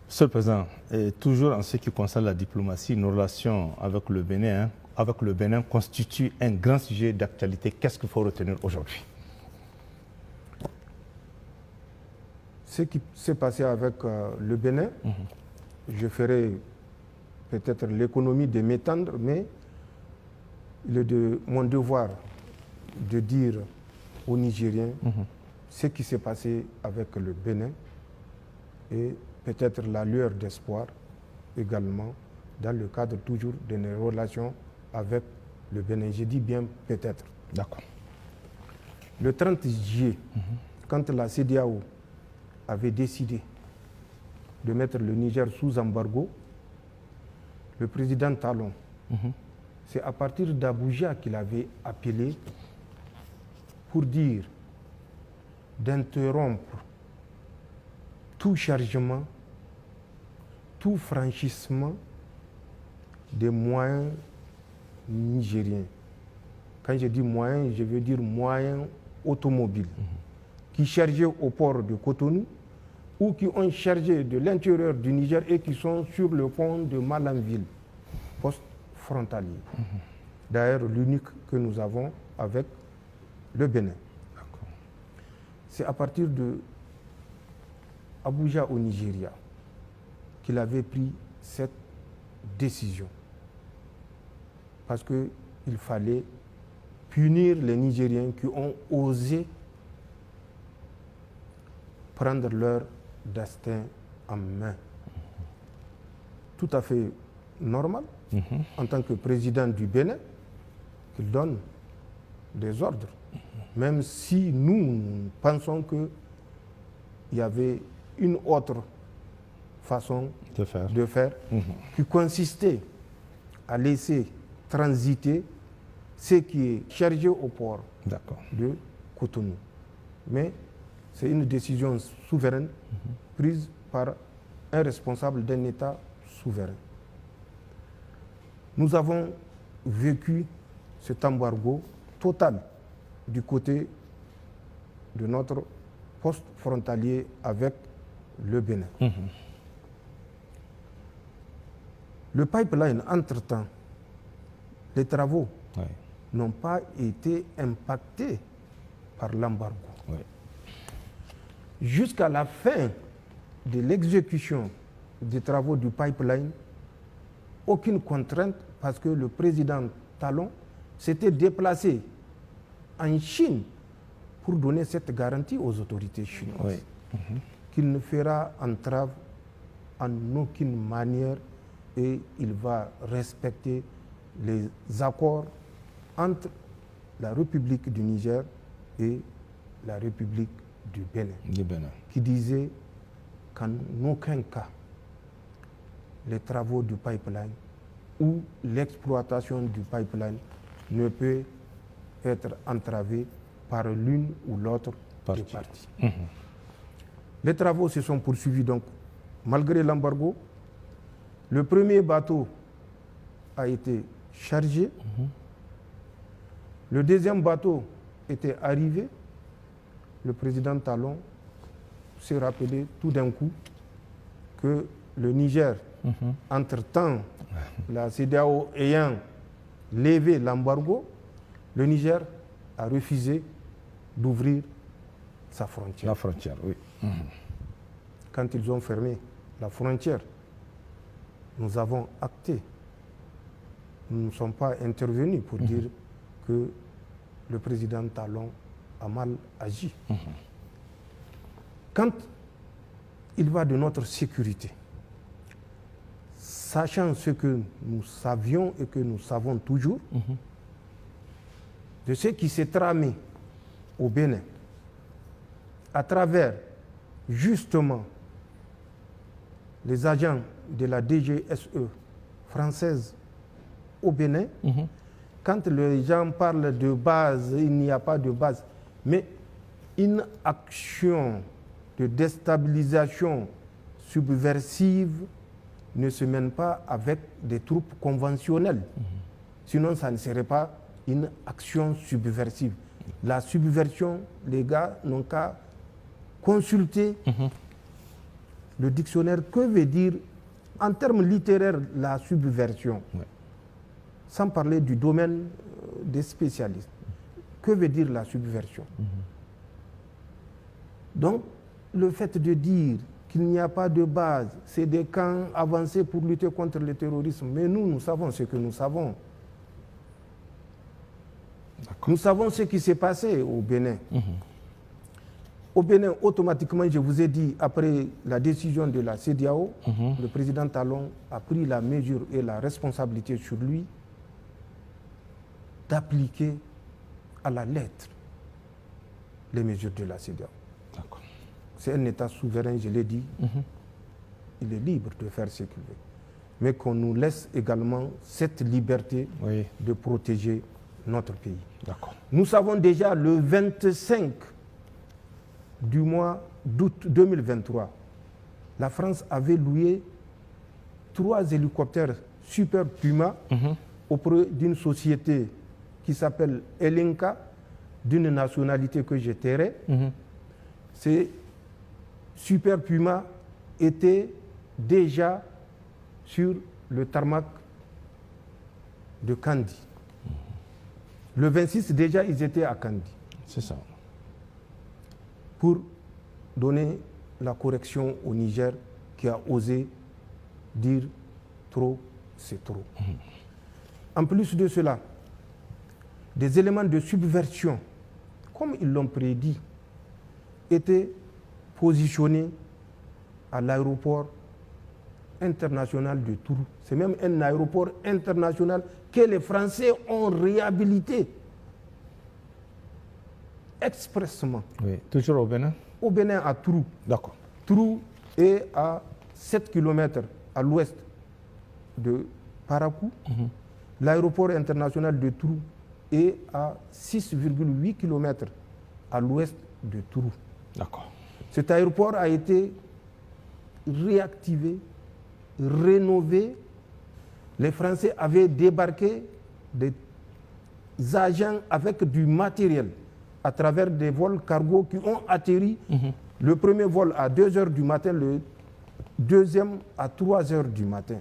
Monsieur le Président, et toujours en ce qui concerne la diplomatie, nos relations avec le Bénin constituent un grand sujet d'actualité. Qu'est-ce qu'il faut retenir aujourd'hui? Ce qui s'est passé avec le Bénin, je ferai peut-être l'économie de m'étendre, mais il est de mon devoir de dire aux Nigériens ce qui s'est passé avec le Bénin et peut-être la lueur d'espoir également dans le cadre toujours de nos relations avec le Bénin. Je dis bien peut-être. D'accord. Le 30 juillet, quand la CEDEAO avait décidé de mettre le Niger sous embargo, le président Talon, c'est à partir d'Abuja qu'il avait appelé pour dire d'interrompre tout chargement, tout franchissement des moyens nigériens. Quand je dis moyens, je veux dire moyens automobiles qui chargeaient au port de Cotonou ou qui ont chargé de l'intérieur du Niger et qui sont sur le pont de Malanville, poste frontalier. D'ailleurs, l'unique que nous avons avec le Bénin. C'est à partir de Abuja au Nigeria qu'il avait pris cette décision. Parce qu'il fallait punir les Nigériens qui ont osé prendre leur destin en main. Tout à fait normal, en tant que président du Bénin, qu'il donne des ordres. Même si nous pensons qu'il y avait une autre façon de faire qui consistait à laisser transiter ce qui est chargé au port de Cotonou. Mais c'est une décision souveraine prise par un responsable d'un État souverain. Nous avons vécu cet embargo total du côté de notre poste frontalier avec le Bénin. Le pipeline, entre-temps, les travaux n'ont pas été impactés par l'embargo. Jusqu'à la fin de l'exécution des travaux du pipeline, aucune contrainte parce que le président Talon s'était déplacé en Chine pour donner cette garantie aux autorités chinoises qu'il ne fera entrave en aucune manière et il va respecter les accords entre la République du Niger et la République du Bénin, qui disait qu'en aucun cas les travaux du pipeline ou l'exploitation du pipeline ne peut être entravée par l'une ou l'autre des parties. Les travaux se sont poursuivis donc malgré l'embargo. Le premier bateau a été chargé. Le deuxième bateau était arrivé. Le président Talon s'est rappelé tout d'un coup que le Niger, entre-temps, la CEDEAO ayant levé l'embargo, le Niger a refusé d'ouvrir sa frontière. La frontière, oui. Quand ils ont fermé la frontière, nous avons acté. Nous ne sommes pas intervenus pour dire que le président Talon a mal agi. Quand il va de notre sécurité, sachant ce que nous savions et que nous savons toujours, de ce qui s'est tramé au Bénin, à travers justement les agents de la DGSE française au Bénin, quand les gens parlent de base, il n'y a pas de base, mais une action de déstabilisation subversive ne se mène pas avec des troupes conventionnelles. Sinon, ça ne serait pas une action subversive. La subversion, les gars n'ont qu'à consulter le dictionnaire. Que veut dire, en termes littéraires, la subversion? Sans parler du domaine des spécialistes. Que veut dire la subversion? Donc, le fait de dire qu'il n'y a pas de base, c'est des camps avancés pour lutter contre le terrorisme. Mais nous savons ce que nous savons. Nous savons ce qui s'est passé au Bénin. Au Bénin, automatiquement, je vous ai dit, après la décision de la CEDEAO, le président Talon a pris la mesure et la responsabilité sur lui d'appliquer à la lettre les mesures de la CEDEAO. C'est un État souverain, je l'ai dit. Il est libre de faire ce qu'il veut. Mais qu'on nous laisse également cette liberté de protéger notre pays. Nous savons déjà le 25 du mois d'août 2023, la France avait loué 3 hélicoptères Super Puma auprès d'une société qui s'appelle Elenka, d'une nationalité que je tairai. Ces Super Puma étaient déjà sur le tarmac de Kandi. Le 26, déjà, ils étaient à Kandi. C'est ça. Pour donner la correction au Niger qui a osé dire trop, c'est trop. En plus de cela, des éléments de subversion, comme ils l'ont prédit, étaient positionnés à l'aéroport international de Tourou. C'est même un aéroport international que les Français ont réhabilité expressément. Oui, toujours au Bénin? Au Bénin, à Tourou. D'accord. Tourou est à 7 km à l'ouest de Parakou. L'aéroport international de Tourou est à 6,8 km à l'ouest de Tourou. D'accord. Cet aéroport a été réactivé, rénové. Les Français avaient débarqué des agents avec du matériel à travers des vols cargo qui ont atterri. Le premier vol à 2 h du matin, le deuxième à 3 h du matin,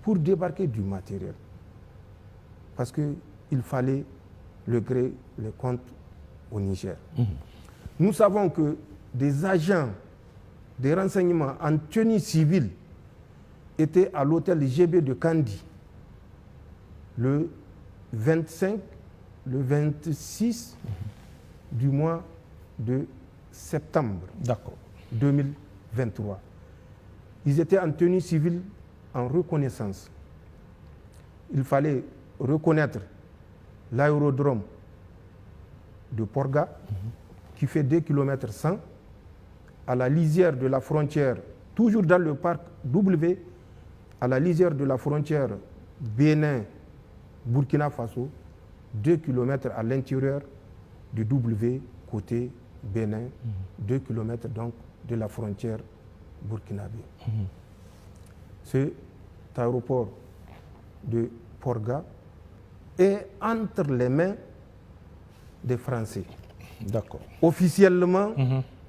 pour débarquer du matériel. Parce qu'il fallait le gré, les comptes au Niger. Nous savons que des agents des renseignements en tenue civile étaient à l'hôtel GB de Kandi le 25, le 26 du mois de septembre 2023. Ils étaient en tenue civile en reconnaissance. Il fallait reconnaître l'aérodrome de Porga, qui fait 2 km 100, à la lisière de la frontière, toujours dans le parc W, à la lisière de la frontière Bénin-Burkina Faso, 2 km à l'intérieur du W côté Bénin, 2 km donc de la frontière burkinabé. Cet aéroport de Porga est entre les mains des Français. D'accord. Officiellement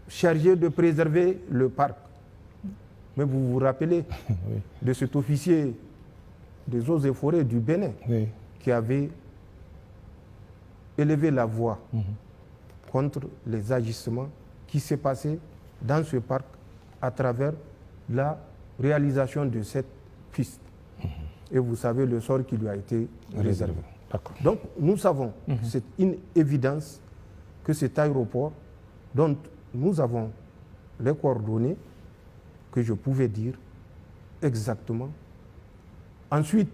chargé de préserver le parc. Mais vous vous rappelez de cet officier des eaux et forêts du Bénin qui avait élevé la voix contre les agissements qui s'est passé dans ce parc à travers la réalisation de cette piste. Et vous savez le sort qui lui a été réservé. Donc nous savons, c'est une évidence que cet aéroport dont nous avons les coordonnées que je pouvais dire exactement. Ensuite,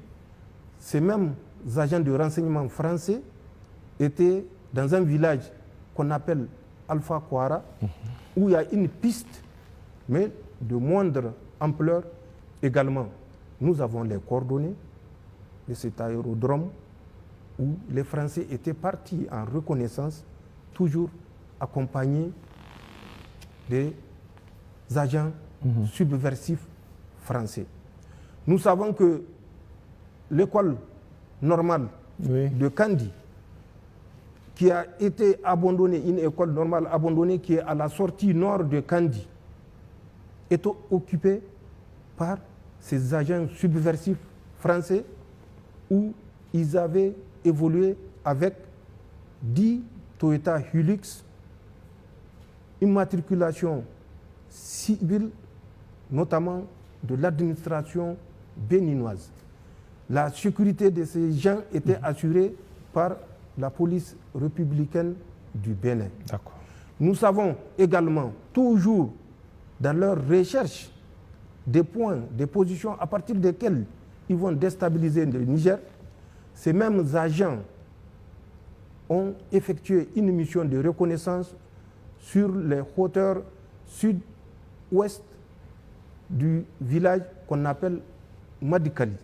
ces mêmes agents de renseignement français étaient dans un village qu'on appelle Alpha Kouara, où il y a une piste, mais de moindre ampleur également. Nous avons les coordonnées de cet aérodrome où les Français étaient partis en reconnaissance, toujours accompagnés des agents subversifs français. Nous savons que l'école normale de Kandi, qui a été abandonnée, une école normale abandonnée qui est à la sortie nord de Kandi, est occupée par ces agents subversifs français où ils avaient évolué avec 10 Toyota Hilux, immatriculation civile, notamment de l'administration béninoise. La sécurité de ces gens était assurée par la police républicaine du Bénin. Nous savons également, toujours dans leur recherche des points, des positions à partir desquelles ils vont déstabiliser le Niger, ces mêmes agents ont effectué une mission de reconnaissance sur les hauteurs sud-ouest du village qu'on appelle Madikali.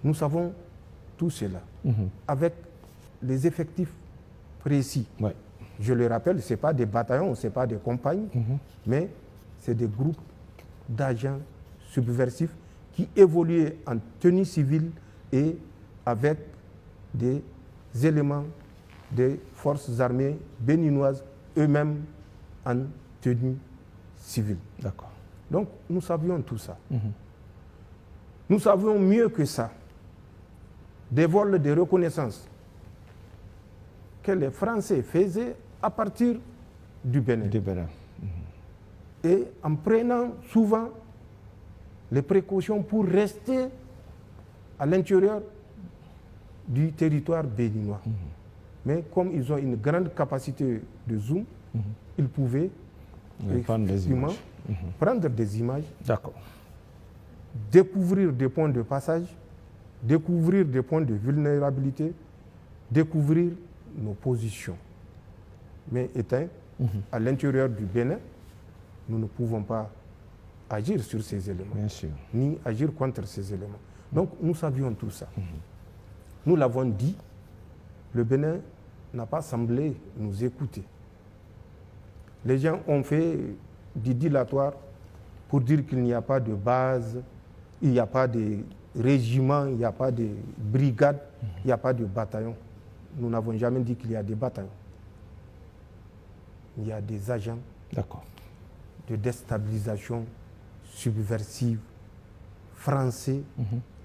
Nous savons tout cela, avec les effectifs précis. Je le rappelle, ce n'est pas des bataillons, ce n'est pas des compagnies, mais c'est des groupes d'agents subversifs qui évoluaient en tenue civile et avec des éléments des forces armées béninoises, eux-mêmes en tenue civile. Donc nous savions tout ça. Nous savions mieux que ça des vols de reconnaissance que les Français faisaient à partir du Bénin. Et en prenant souvent les précautions pour rester à l'intérieur du territoire béninois. Mais comme ils ont une grande capacité de zoom, ils pouvaient effectivement prendre des images, découvrir des points de passage, découvrir des points de vulnérabilité, découvrir nos positions. Mais étant à l'intérieur du Bénin, nous ne pouvons pas agir sur ces éléments, ni agir contre ces éléments. Donc nous savions tout ça. Nous l'avons dit, le Bénin n'a pas semblé nous écouter. Les gens ont fait du dilatoire pour dire qu'il n'y a pas de base, il n'y a pas de régiment, il n'y a pas de brigade, il n'y a pas de bataillon. Nous n'avons jamais dit qu'il y a des bataillons. Il y a des agents de déstabilisation subversive français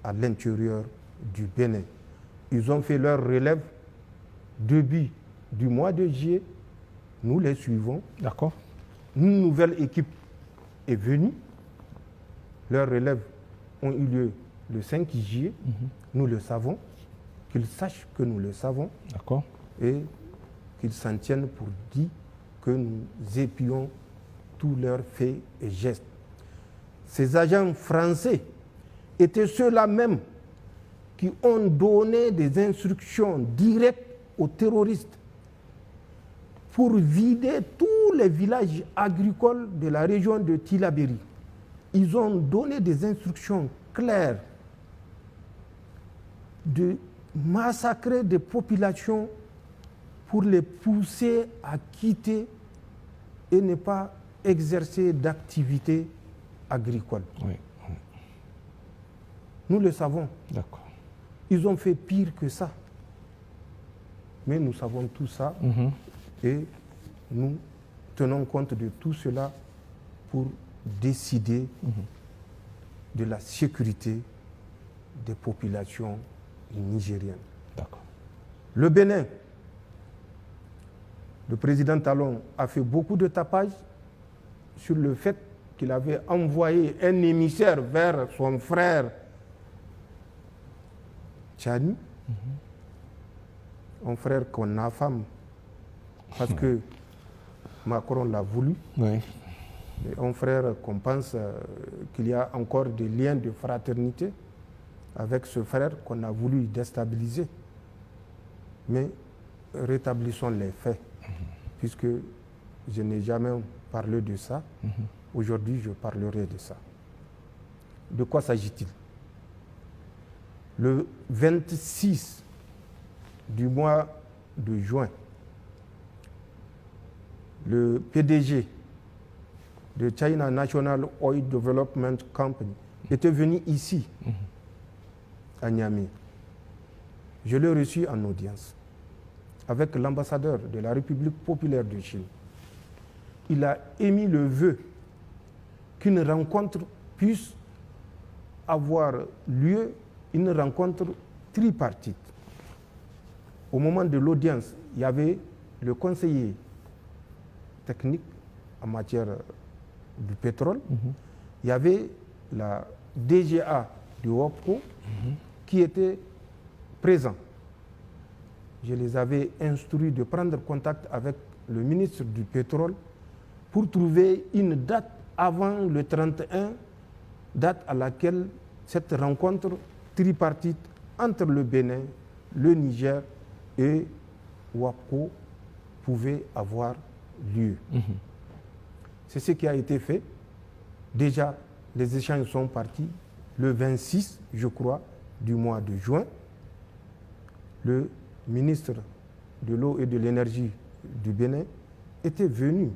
à l'intérieur du Bénin. Ils ont fait leur relève début du mois de juillet. Nous les suivons. Une nouvelle équipe est venue. Leurs relèves ont eu lieu le 5 juillet. Nous le savons. Qu'ils sachent que nous le savons. Et qu'ils s'en tiennent pour dire que nous épions tous leurs faits et gestes. Ces agents français étaient ceux-là même qui ont donné des instructions directes aux terroristes pour vider tous les villages agricoles de la région de Tillabéri. Ils ont donné des instructions claires de massacrer des populations pour les pousser à quitter et ne pas exercer d'activités agricoles. Nous le savons. Ils ont fait pire que ça. Mais nous savons tout ça et nous tenons compte de tout cela pour décider de la sécurité des populations nigériennes. Le Bénin, le président Talon a fait beaucoup de tapage sur le fait qu'il avait envoyé un émissaire vers son frère Tchani, un frère qu'on affame parce que Macron l'a voulu, et un frère qu'on pense qu'il y a encore des liens de fraternité avec ce frère qu'on a voulu déstabiliser. Mais rétablissons les faits, puisque je n'ai jamais parlé de ça. Aujourd'hui, je parlerai de ça. De quoi s'agit-il? Le 26 du mois de juin, le PDG de China National Oil Development Company, était venu ici, à Niamey. Je l'ai reçu en audience avec l'ambassadeur de la République populaire de Chine. Il a émis le vœu qu'une rencontre puisse avoir lieu, une rencontre tripartite. Au moment de l'audience, il y avait le conseiller technique en matière du pétrole, il y avait la DGA du WAPCO qui était présent. Je les avais instruits de prendre contact avec le ministre du pétrole pour trouver une date avant le 31, date à laquelle cette rencontre tripartite entre le Bénin, le Niger et WAPCO pouvait avoir lieu. C'est ce qui a été fait. Déjà, les échanges sont partis le 26, je crois, du mois de juin. Le ministre de l'eau et de l'énergie du Bénin était venu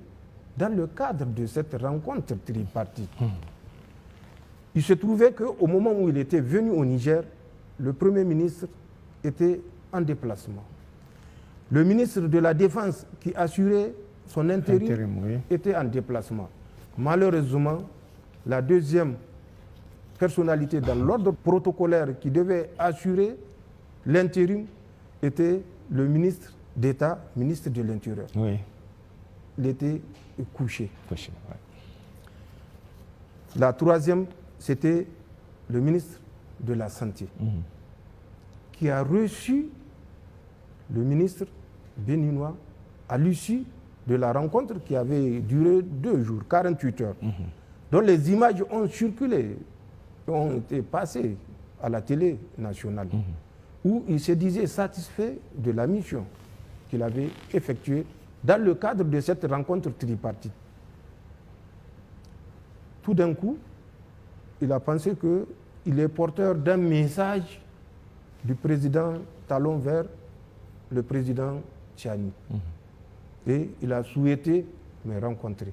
dans le cadre de cette rencontre tripartite. Il se trouvait qu'au moment où il était venu au Niger, le Premier ministre était en déplacement. Le ministre de la Défense qui assurait son intérim était en déplacement. Malheureusement, la deuxième personnalité dans l'ordre protocolaire qui devait assurer l'intérim était le ministre d'État, ministre de l'Intérieur. Oui. Il était couché. La troisième, c'était le ministre de la Santé, qui a reçu le ministre béninois à l'issue de la rencontre qui avait duré 2 jours, 48 heures, dont les images ont circulé, ont été passées à la télé nationale, où il se disait satisfait de la mission qu'il avait effectuée dans le cadre de cette rencontre tripartite. Tout d'un coup, il a pensé qu'il est porteur d'un message du président Talon vers le président Tchani. Et il a souhaité me rencontrer.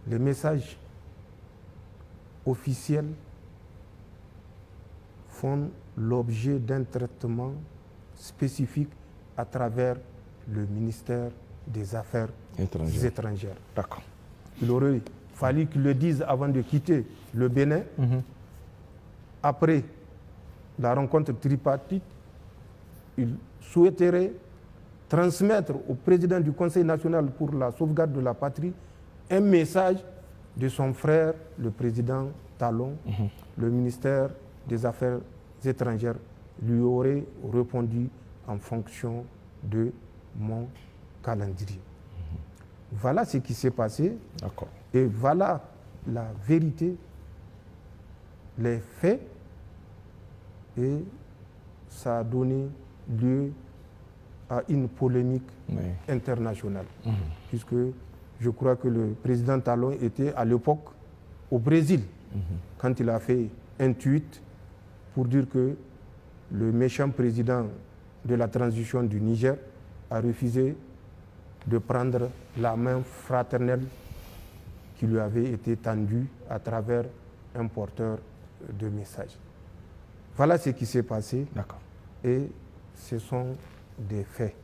Les messages officiels font l'objet d'un traitement spécifique à travers le ministère des Affaires étrangères. D'accord. Il aurait fallu qu'il le dise avant de quitter le Bénin. Après la rencontre tripartite, il souhaiterait transmettre au président du Conseil national pour la sauvegarde de la patrie un message de son frère, le président Talon. Le ministère des Affaires étrangères lui aurait répondu en fonction de mon calendrier. Voilà ce qui s'est passé. D'accord. Et voilà la vérité, les faits, et ça a donné lieu à une polémique internationale. Puisque je crois que le président Talon était à l'époque au Brésil, quand il a fait un tweet pour dire que le méchant président de la transition du Niger a refusé de prendre la main fraternelle qui lui avait été tendue à travers un porteur de messages. Voilà ce qui s'est passé. D'accord. Et ce sont des faits.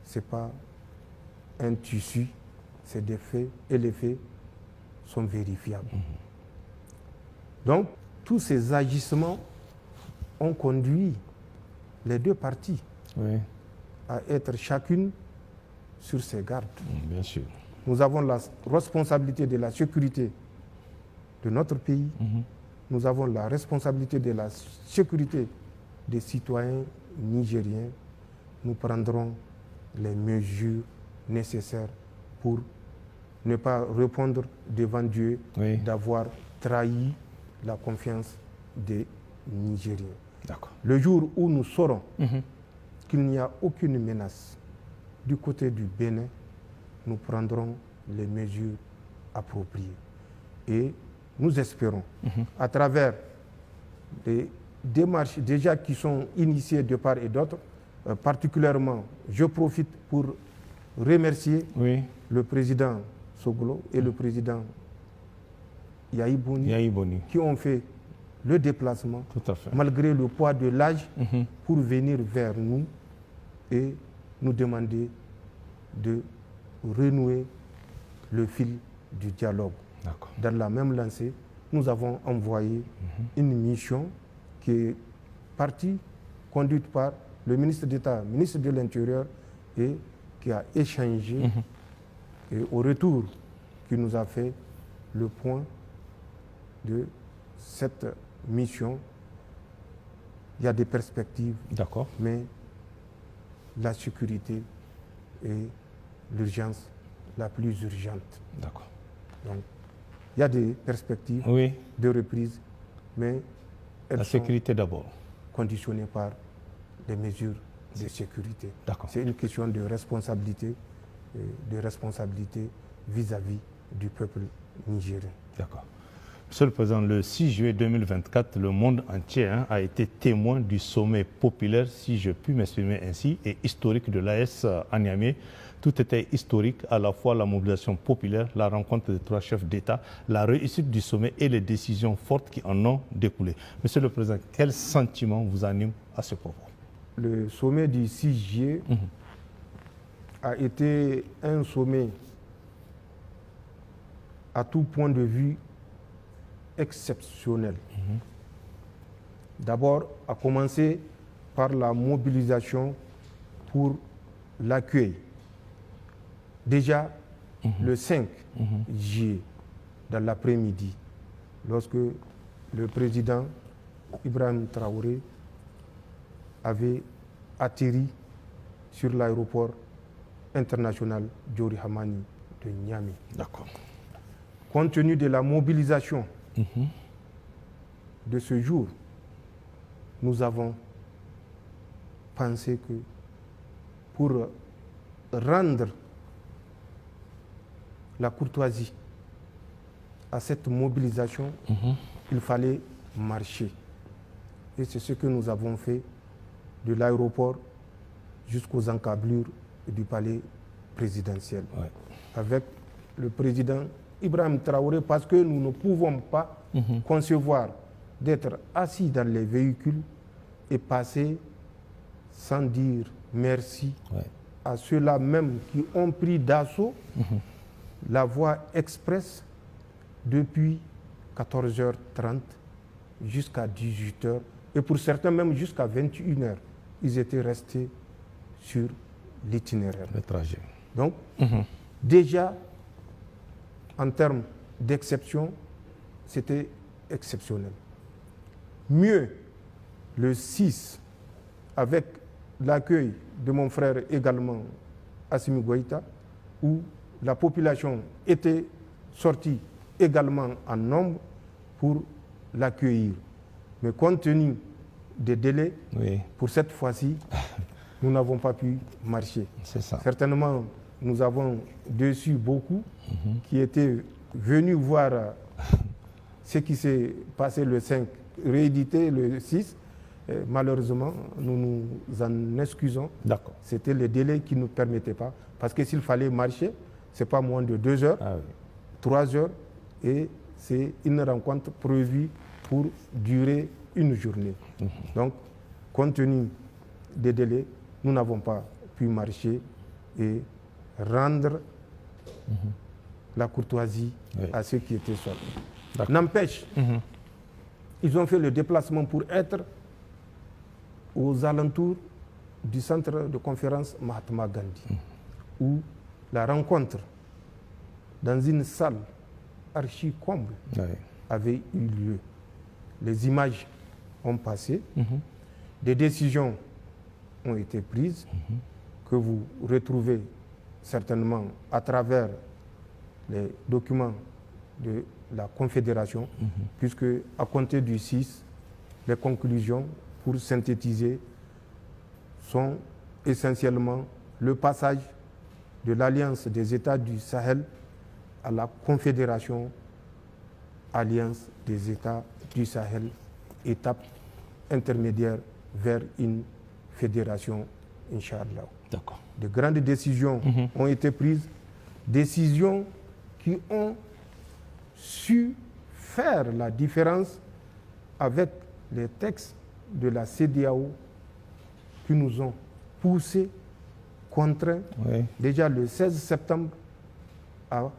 Ce n'est pas un tissu, c'est des faits et les faits sont vérifiables. Donc, tous ces agissements ont conduit les deux parties à être chacune sur ses gardes. Bien sûr. Nous avons la responsabilité de la sécurité de notre pays. Nous avons la responsabilité de la sécurité des citoyens nigériens. Nous prendrons les mesures nécessaires pour ne pas répondre devant Dieu d'avoir trahi la confiance des Nigériens. Le jour où nous saurons qu'il n'y a aucune menace du côté du Bénin, nous prendrons les mesures appropriées. Et nous espérons, à travers des démarches déjà qui sont initiées de part et d'autre, particulièrement, je profite pour remercier le président Soglo et le président Yahi Boni, qui ont fait le déplacement, malgré le poids de l'âge, pour venir vers nous et nous demander de renouer le fil du dialogue. Dans la même lancée, nous avons envoyé une mission qui est partie, conduite par le ministre d'État, ministre de l'Intérieur, et qui a échangé, et au retour, qui nous a fait le point de cette mission. Il y a des perspectives, mais la sécurité est l'urgence la plus urgente. Donc, il y a des perspectives de reprise, mais elles la sécurité d'abord, conditionnées par les mesures de sécurité. C'est une question de responsabilité vis-à-vis du peuple nigérien. Monsieur le Président, le 6 juillet 2024, le monde entier a été témoin du sommet populaire, si je puis m'exprimer ainsi, et historique de l'AES à Niamey. Tout était historique, à la fois la mobilisation populaire, la rencontre des 3 chefs d'État, la réussite du sommet et les décisions fortes qui en ont découlé. Monsieur le Président, quel sentiment vous anime à ce propos? Le sommet du 6 juillet a été un sommet à tout point de vue exceptionnel. D'abord, à commencer par la mobilisation pour l'accueil. Déjà, le 5 juillet, dans l'après-midi, lorsque le président Ibrahim Traoré avait atterri sur l'aéroport international Diori Hamani de Niamey. Compte tenu de la mobilisation de ce jour, nous avons pensé que pour rendre la courtoisie à cette mobilisation, il fallait marcher. Et c'est ce que nous avons fait de l'aéroport jusqu'aux encablures du palais présidentiel. Avec le président Ibrahim Traoré, parce que nous ne pouvons pas concevoir d'être assis dans les véhicules et passer sans dire merci à ceux-là même qui ont pris d'assaut la voie express depuis 14h30 jusqu'à 18h et pour certains même jusqu'à 21h. Ils étaient restés sur l'itinéraire. Le trajet. Donc, déjà, en termes d'exception, c'était exceptionnel. Mieux, le 6, avec l'accueil de mon frère également, Assimi Goïta, où la population était sortie également en nombre pour l'accueillir. Mais compte tenu des délais, pour cette fois-ci, nous n'avons pas pu marcher. Certainement, nous avons déçu beaucoup qui étaient venus voir ce qui s'est passé le 5, réédité le 6. Malheureusement, nous nous en excusons. C'était le délai qui ne nous permettait pas. Parce que s'il fallait marcher, ce n'est pas moins de 2 heures, 3 heures, et c'est une rencontre prévue pour durer une journée. Donc, compte tenu des délais, nous n'avons pas pu marcher et rendre la courtoisie à ceux qui étaient sortis. N'empêche, ils ont fait le déplacement pour être aux alentours du centre de conférence Mahatma Gandhi, où la rencontre dans une salle archi-comble avait eu lieu. Les images ont passé, des décisions ont été prises, que vous retrouvez certainement à travers les documents de la Confédération, puisque à compter du 6, les conclusions, pour synthétiser, sont essentiellement le passage de l'Alliance des États du Sahel à la Confédération Alliance des États du Sahel, étape intermédiaire vers une fédération, Inch'Allah. De grandes décisions ont été prises, décisions qui ont su faire la différence avec les textes de la CEDEAO qui nous ont poussés, contraints, déjà le 16 septembre, à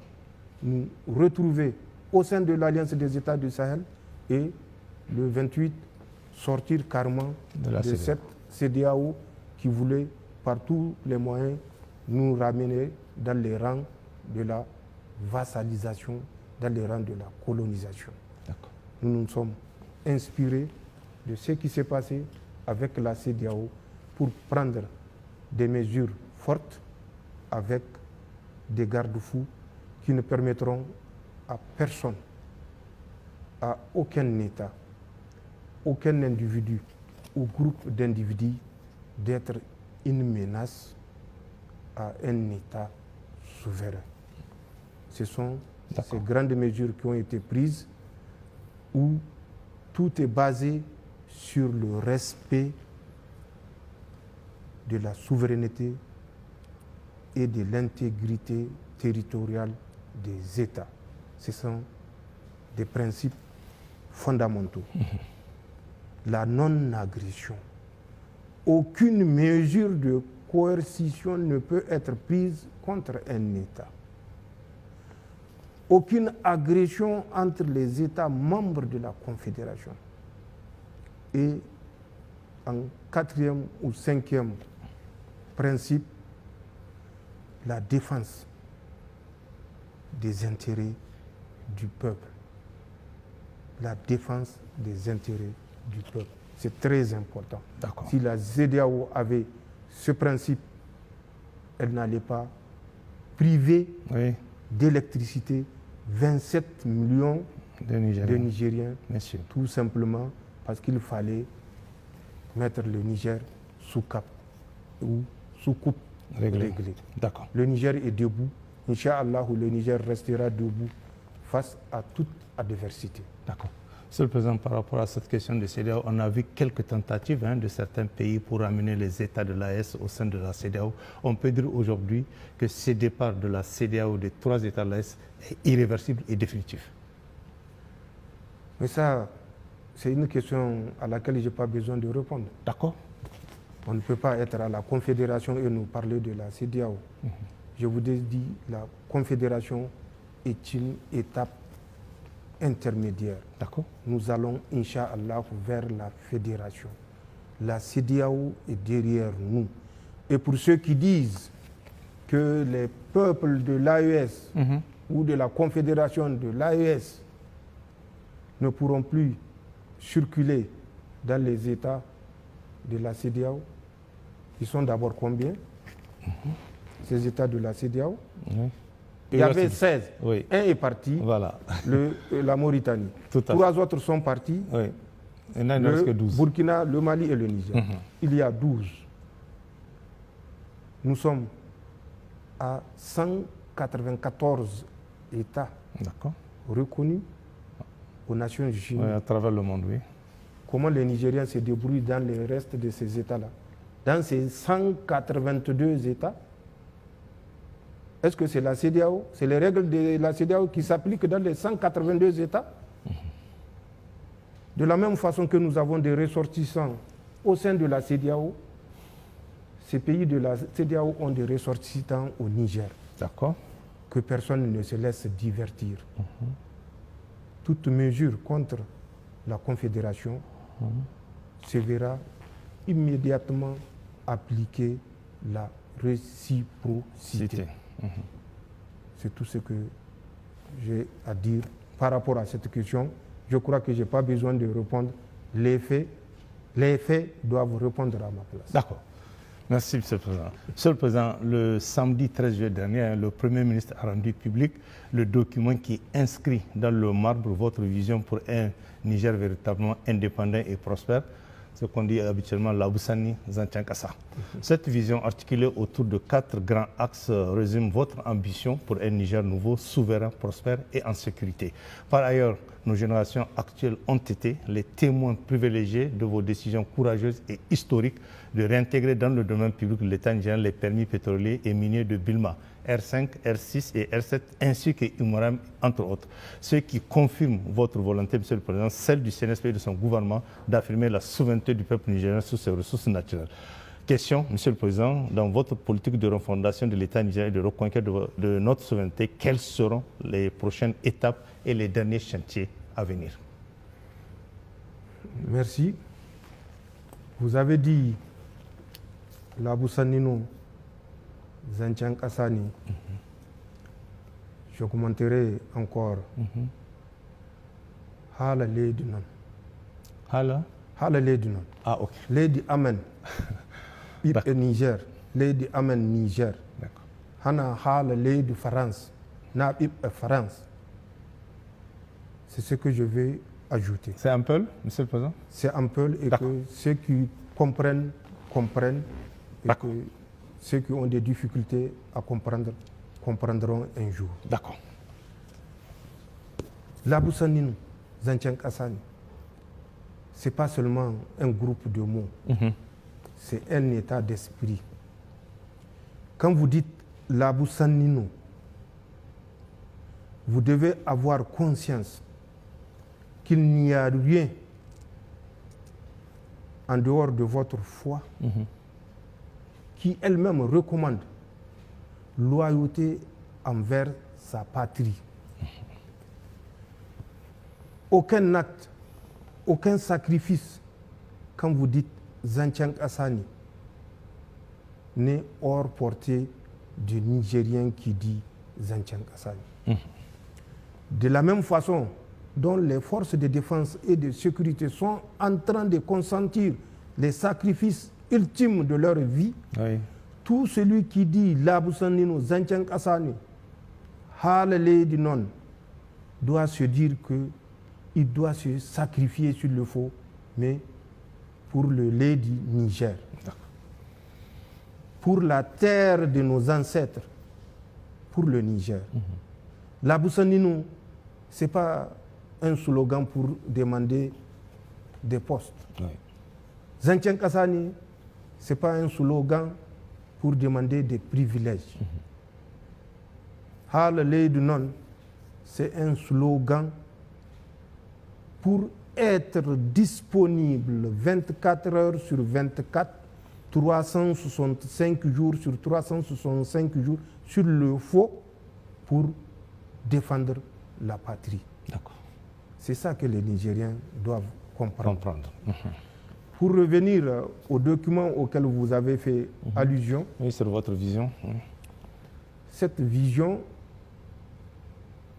nous retrouver au sein de l'Alliance des États du Sahel et le 28 sortir carrément de cette CEDEAO qui voulait par tous les moyens nous ramener dans les rangs de la vassalisation, dans les rangs de la colonisation. Nous nous sommes inspirés de ce qui s'est passé avec la CEDEAO pour prendre des mesures fortes avec des garde-fous qui ne permettront à personne, à aucun État, aucun individu ou groupe d'individus d'être une menace à un État souverain. Ce sont ces grandes mesures qui ont été prises où tout est basé sur le respect de la souveraineté et de l'intégrité territoriale des États. Ce sont des principes fondamentaux. La non-agression. Aucune mesure de coercition ne peut être prise contre un État. Aucune agression entre les États membres de la Confédération. Et en 4e ou 5e principe, la défense des intérêts du peuple. La défense des intérêts du peuple. C'est très important. Si la CEDEAO avait ce principe, elle n'allait pas priver d'électricité 27 millions de Nigériens, tout simplement parce qu'il fallait mettre le Niger sous cap ou sous coupe réglée. Le Niger est debout. Inch'Allah, le Niger restera debout face à toute adversité. D'accord. Monsieur le Président, par rapport à cette question de CEDEAO, on a vu quelques tentatives de certains pays pour amener les États de l'AES au sein de la CEDEAO. On peut dire aujourd'hui que ce départ de la CEDEAO des 3 États de l'AES est irréversible et définitif. Mais ça, c'est une question à laquelle je n'ai pas besoin de répondre. D'accord. On ne peut pas être à la Confédération et nous parler de la CEDEAO. Je vous ai dit, la Confédération est une étape intermédiaire. Nous allons, Inch'Allah, vers la fédération. La CEDEAO est derrière nous. Et pour ceux qui disent que les peuples de l'AES ou de la Confédération de l'AES ne pourront plus circuler dans les États de la CEDEAO, ils sont d'abord combien? Ces États de la CEDEAO? Il y avait 16. Un est parti, la Mauritanie. 3 autres sont partis, le Burkina, le Mali et le Niger. Il y a 12. Nous sommes à 194 États reconnus aux Nations Unies. À travers le monde, Comment les Nigériens se débrouillent dans le reste de ces États-là? Dans ces 182 États, est-ce que c'est la CEDEAO? C'est les règles de la CEDEAO qui s'appliquent dans les 182 États? De la même façon que nous avons des ressortissants au sein de la CEDEAO, ces pays de la CEDEAO ont des ressortissants au Niger. Que personne ne se laisse divertir. Toute mesure contre la Confédération se verra immédiatement appliquer la réciprocité. C'est tout ce que j'ai à dire par rapport à cette question. Je crois que je n'ai pas besoin de répondre. Les faits doivent répondre à ma place. D'accord. Merci, Monsieur le Président. Monsieur le Président, le samedi 13 juillet dernier, le Premier ministre a rendu public le document qui inscrit dans le marbre votre vision pour un Niger véritablement indépendant et prospère, ce qu'on dit habituellement l'Aboussani Zantiankassa. Cette vision articulée autour de 4 grands axes résume votre ambition pour un Niger nouveau, souverain, prospère et en sécurité. Par ailleurs, nos générations actuelles ont été les témoins privilégiés de vos décisions courageuses et historiques de réintégrer dans le domaine public l'État nigérien les permis pétroliers et miniers de Bilma R5, R6 et R7, ainsi que Imorem, entre autres. Ce qui confirme votre volonté, Monsieur le Président, celle du CNSP et de son gouvernement, d'affirmer la souveraineté du peuple nigérien sur ses ressources naturelles. Question, Monsieur le Président, dans votre politique de refondation de l'État nigérien et de reconquête de notre souveraineté, quelles seront les prochaines étapes et les derniers chantiers à venir? Merci. Vous avez dit Labousanino, Zanchan Kassani. Je commenterai encore Hala Lady Non. Hala Lady Non. Ah, ok. Lady Amen. Ip Niger. Lady Amen Niger. Hana Hala Lady France. Na Ip France. C'est ce que je vais ajouter. C'est un peu, Monsieur le Président? C'est un peu et que ceux qui comprennent, comprennent. Et que ceux qui ont des difficultés à comprendre, comprendront un jour. D'accord. Labousanino, Zanchan Kassani, ce n'est pas seulement un groupe de mots, c'est un état d'esprit. Quand vous dites Labousanino, vous devez avoir conscience qu'il n'y a rien en dehors de votre foi qui elle-même recommande loyauté envers sa patrie. Aucun acte, aucun sacrifice, quand vous dites Zanchan Kassani, n'est hors portée du Nigérien qui dit Zanchan Kassani. De la même façon dont les forces de défense et de sécurité sont en train de consentir les sacrifices ultimes de leur vie, tout celui qui dit Labousanino, Zanchan Kassani, Halale di non, doit se dire qu'il doit se sacrifier s'il le faut, mais pour le lait du Niger, pour la terre de nos ancêtres, pour le Niger. Labousanino, ce n'est pas un slogan pour demander des postes. Zanchan Kassani, ce n'est pas un slogan pour demander des privilèges. Halale di non, c'est un slogan pour être disponible 24 heures sur 24, 365 jours sur 365 jours, sur le faux, pour défendre la patrie. C'est ça que les Nigériens doivent comprendre. Pour revenir au document auquel vous avez fait allusion, oui, sur votre vision. Cette vision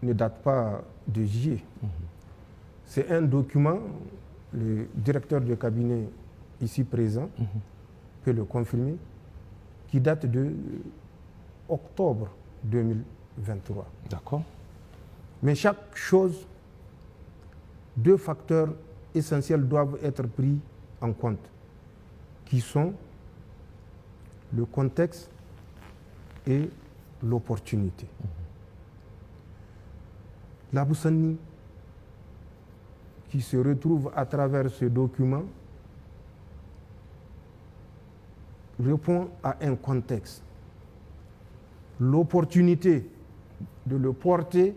ne date pas de juillet. C'est un document, le directeur de cabinet ici présent peut le confirmer, qui date de octobre 2023. D'accord. Mais chaque chose, deux facteurs essentiels doivent être pris en compte, qui sont le contexte et l'opportunité. Laboussani, qui se retrouve à travers ce document, répond à un contexte. L'opportunité de le porter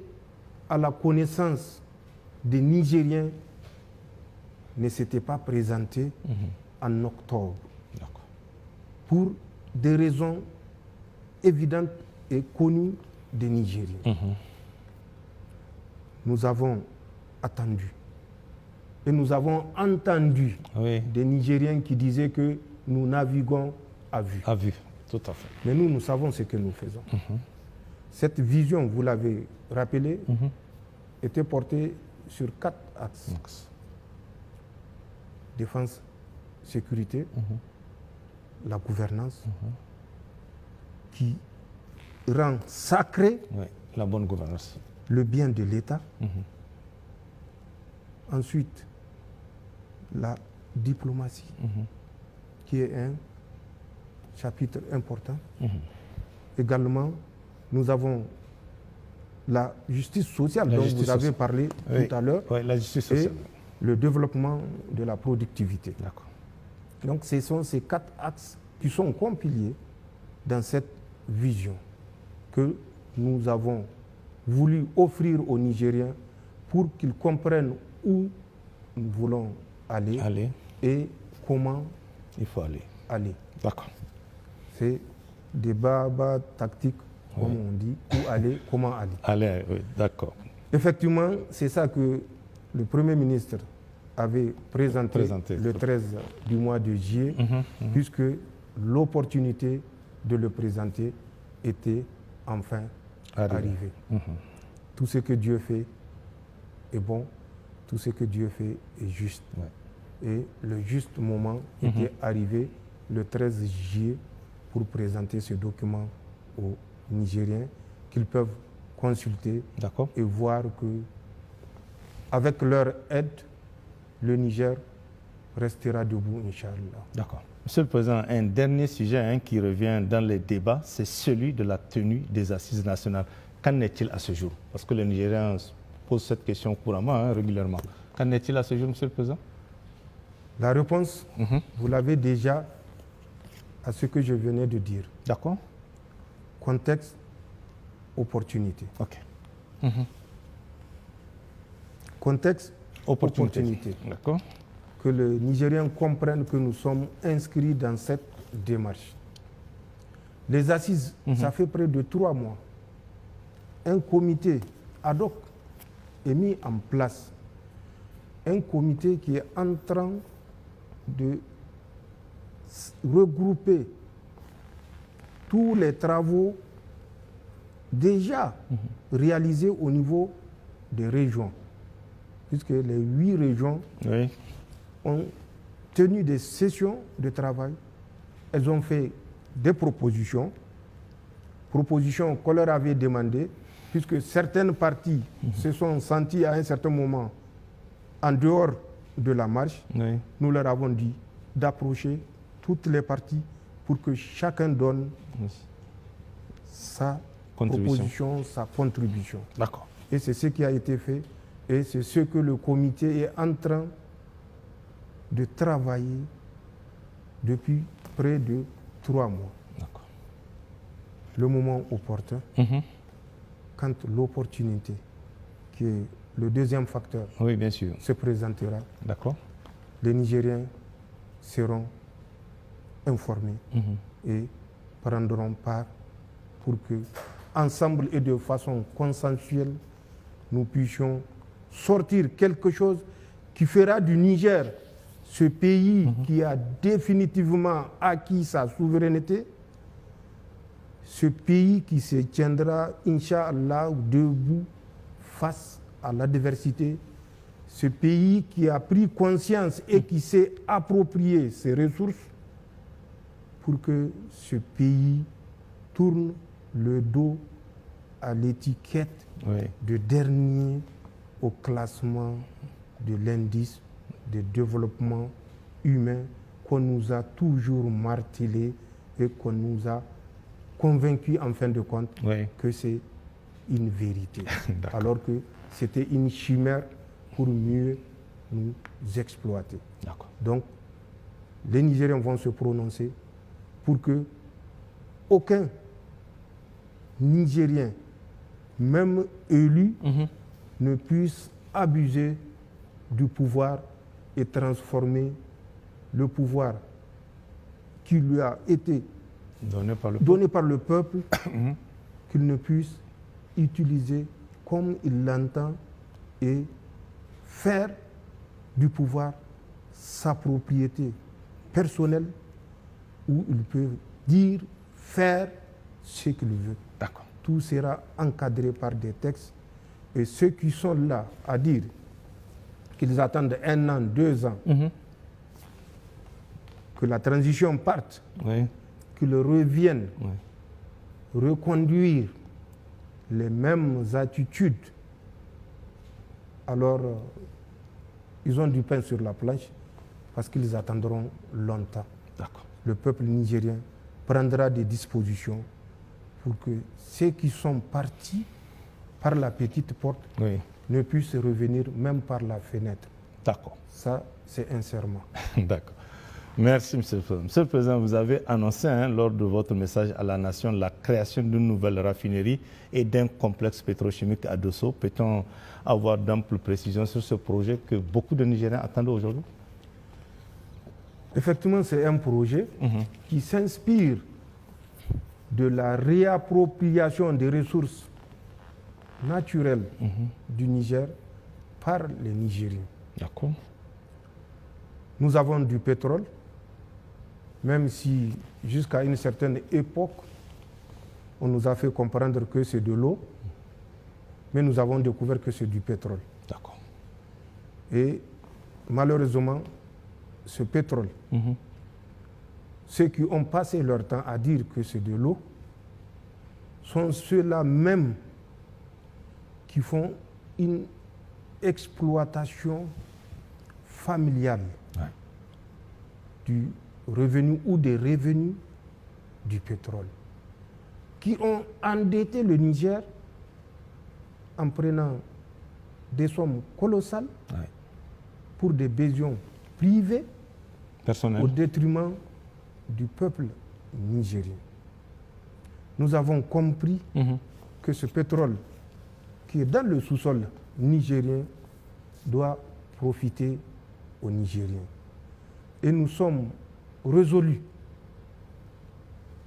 à la connaissance des Nigériens ne s'était pas présentée en octobre. Pour des raisons évidentes et connues des Nigériens. Nous avons attendu. Et nous avons entendu des Nigériens qui disaient que nous naviguons à vue. À vue, tout à fait. Mais nous, nous savons ce que nous faisons. Cette vision, vous l'avez rappelé, était portée sur 4 axes. Défense, sécurité, la gouvernance, qui rend sacré la bonne gouvernance, le bien de l'État. Ensuite, la diplomatie, qui est un chapitre important. Également, nous avons la justice sociale dont vous avez parlé tout à l'heure, la justice sociale, et le développement de la productivité. Donc ce sont ces 4 axes qui sont compilés dans cette vision. que nous avons voulu offrir aux Nigériens pour qu'ils comprennent où nous voulons aller. Et comment il faut aller. D'accord. C'est des bas tactiques, comme on dit, où aller, comment aller. Oui, d'accord. Effectivement, c'est ça que le Premier ministre avait présenté le 13 du mois de juillet, puisque l'opportunité de le présenter était enfin arrivée. Tout ce que Dieu fait est bon, tout ce que Dieu fait est juste. Et le juste moment était arrivé le 13 juillet pour présenter ce document aux Nigériens qu'ils peuvent consulter et voir que, avec leur aide, le Niger restera debout, Inch'Allah. D'accord. Monsieur le Président, un dernier sujet qui revient dans les débats, c'est celui de la tenue des assises nationales. Qu'en est-il à ce jour? Parce que les Nigériens posent cette question couramment, régulièrement. Qu'en est-il à ce jour, Monsieur le Président? La réponse, vous l'avez déjà à ce que je venais de dire. D'accord. Contexte, opportunité. OK. Contexte, opportunité. D'accord. Que les Nigériens comprennent que nous sommes inscrits dans cette démarche. Les assises, ça fait près de 3 mois. Un comité ad hoc est mis en place. Un comité qui est en train de regrouper tous les travaux déjà réalisés au niveau des régions, puisque les 8 régions ont tenu des sessions de travail. Elles ont fait des propositions qu'on leur avait demandées, puisque certaines parties se sont senties à un certain moment en dehors de la marche. Nous leur avons dit d'approcher toutes les parties pour que chacun donne sa proposition, sa contribution. D'accord. Et c'est ce qui a été fait et c'est ce que le comité est en train de travailler depuis près de 3 mois. D'accord. Le moment opportun, quand l'opportunité, qui est le deuxième facteur, bien sûr, se présentera, les Nigériens seront informés et prendront part pour que, ensemble et de façon consensuelle, nous puissions sortir quelque chose qui fera du Niger ce pays qui a définitivement acquis sa souveraineté, ce pays qui se tiendra, Inch'Allah, debout face à l'adversité, ce pays qui a pris conscience et qui s'est approprié ses ressources pour que ce pays tourne le dos à l'étiquette de dernier au classement de l'indice de développement humain qu'on nous a toujours martelé et qu'on nous a convaincu en fin de compte que c'est une vérité. Alors que c'était une chimère pour mieux nous exploiter. Donc, les Nigériens vont se prononcer pour que aucun Nigérien, même élu, ne puisse abuser du pouvoir et transformer le pouvoir qui lui a été donné par le peuple, qu'il ne puisse utiliser comme il l'entend et faire du pouvoir sa propriété personnelle où il peut dire, faire ce qu'il veut. Tout sera encadré par des textes et ceux qui sont là à dire qu'ils attendent 1 an, 2 ans, que la transition parte, qu'ils reviennent reconduire les mêmes attitudes, alors ils ont du pain sur la planche parce qu'ils attendront longtemps. Le peuple nigérien prendra des dispositions pour que ceux qui sont partis par la petite porte ne puissent revenir même par la fenêtre. Ça, c'est un serment. Merci, Monsieur le Président. Monsieur le Président, vous avez annoncé lors de votre message à la nation la création d'une nouvelle raffinerie et d'un complexe pétrochimique à Dosso. Peut-on avoir d'amples précisions sur ce projet que beaucoup de Nigériens attendent aujourd'hui? Effectivement, c'est un projet qui s'inspire de la réappropriation des ressources naturelles du Niger par les Nigériens. D'accord. Nous avons du pétrole, même si jusqu'à une certaine époque, on nous a fait comprendre que c'est de l'eau, mais nous avons découvert que c'est du pétrole. D'accord. Et malheureusement, ce pétrole, ceux qui ont passé leur temps à dire que c'est de l'eau, sont ceux-là même qui font une exploitation familiale du revenu ou des revenus du pétrole, qui ont endetté le Niger en prenant des sommes colossales pour des besoins privés personnel au détriment du peuple nigérien. Nous avons compris que ce pétrole qui est dans le sous-sol nigérien doit profiter aux Nigériens. Et nous sommes résolus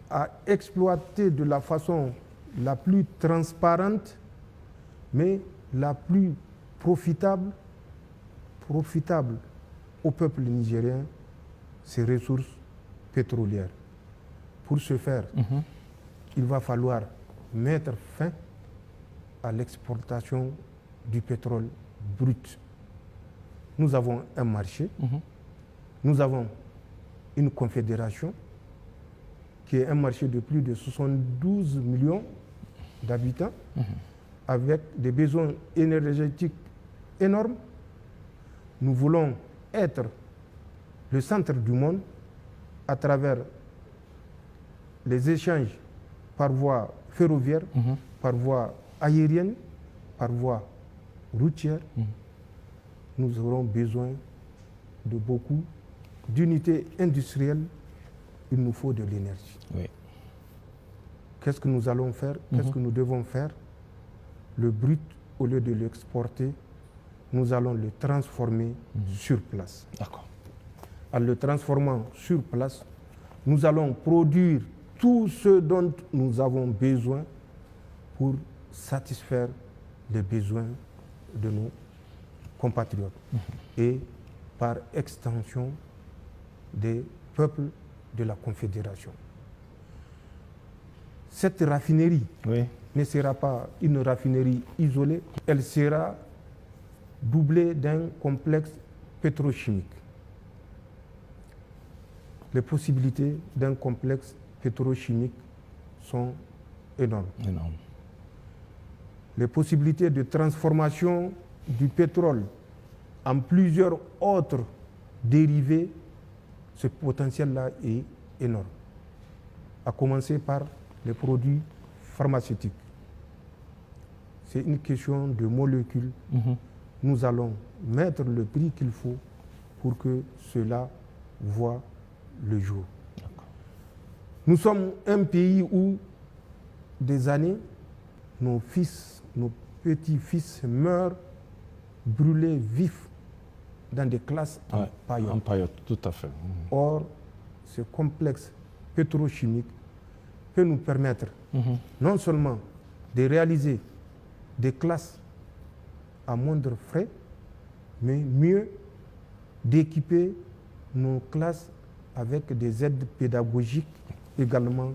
à exploiter de la façon la plus transparente, mais la plus profitable au peuple nigérien, ces ressources pétrolières. Pour ce faire, il va falloir mettre fin à l'exportation du pétrole brut. Nous avons un marché, nous avons une confédération qui est un marché de plus de 72 millions d'habitants avec des besoins énergétiques énormes. Nous voulons être le centre du monde à travers les échanges par voie ferroviaire, par voie aérienne, par voie routière. Nous aurons besoin de beaucoup d'unités industrielles. Il nous faut de l'énergie. Oui. Qu'est-ce que nous allons faire? Qu'est-ce que nous devons faire? Le brut, au lieu de l'exporter, nous allons le transformer sur place. D'accord. En le transformant sur place, nous allons produire tout ce dont nous avons besoin pour satisfaire les besoins de nos compatriotes et par extension des peuples de la Confédération. Cette raffinerie ne sera pas une raffinerie isolée, elle sera doublée d'un complexe pétrochimique. Les possibilités d'un complexe pétrochimique sont énormes. Les possibilités de transformation du pétrole en plusieurs autres dérivés, ce potentiel-là est énorme. À commencer par les produits pharmaceutiques. C'est une question de molécules. Nous allons mettre le prix qu'il faut pour que cela voie le jour. Nous sommes un pays où des années, nos fils, nos petits-fils meurent brûlés vifs dans des classes en paillotte. En paillotte, tout à fait. Or, ce complexe pétrochimique peut nous permettre non seulement de réaliser des classes à moindre frais, mais mieux d'équiper nos classes avec des aides pédagogiques également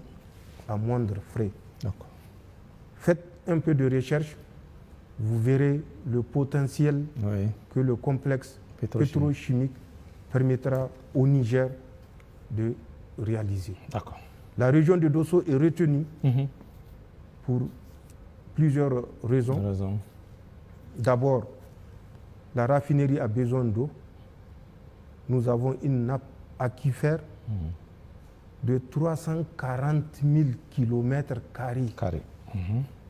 à moindre frais. Faites un peu de recherche, vous verrez le potentiel que le complexe pétrochimique permettra au Niger de réaliser. La région de Dosso est retenue pour plusieurs raisons. D'abord, la raffinerie a besoin d'eau. Nous avons une nappe aquifère de 340 000 km².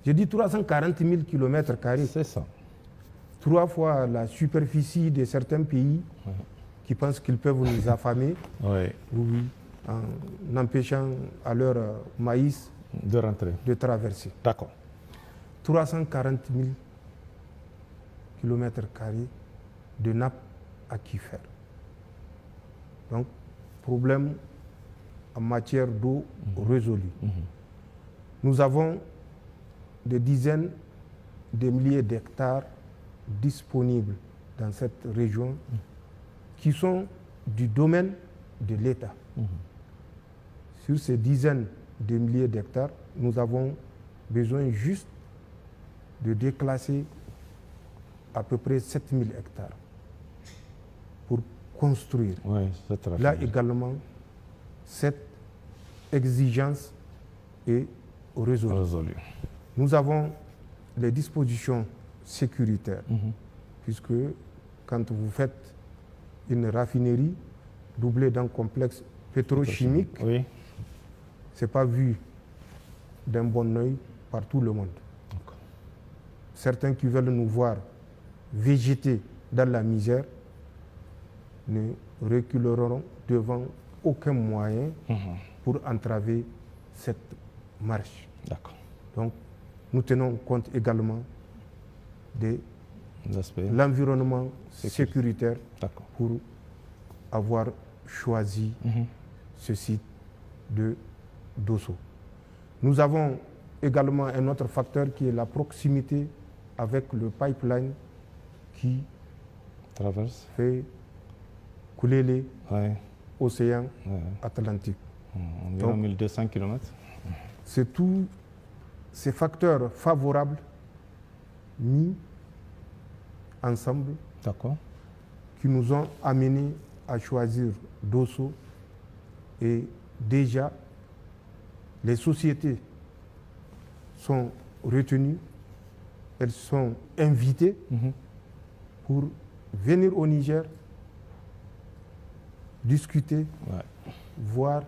J'ai dit 340 000 km². C'est ça. 3 fois la superficie de certains pays qui pensent qu'ils peuvent nous affamer, Oui. oui, en empêchant à leur maïs De rentrer. de traverser. D'accord. 340 000 km² de nappes aquifères. Donc, problème en matière d'eau résolu. Nous avons des dizaines de milliers d'hectares disponibles dans cette région qui sont du domaine de l'État. Sur ces dizaines de milliers d'hectares, nous avons besoin juste de déclasser à peu près 7000 hectares pour construire. Oui, Là également, cette exigence est résolue. Nous avons les dispositions sécuritaires, puisque quand vous faites une raffinerie doublée d'un complexe pétrochimique, oui. ce n'est pas vu d'un bon œil par tout le monde. Certains qui veulent nous voir végéter dans la misère ne reculeront devant aucun moyen pour entraver cette marche. Donc, nous tenons compte également de l'environnement sécuritaire pour avoir choisi ce site de Dosso. Nous avons également un autre facteur qui est la proximité avec le pipeline qui fait couler l'océan Atlantique. Environ 1200 km. C'est tous ces facteurs favorables mis ensemble qui nous ont amenés à choisir Dosso, et déjà les sociétés sont retenues, elles sont invitées pour venir au Niger, discuter, voir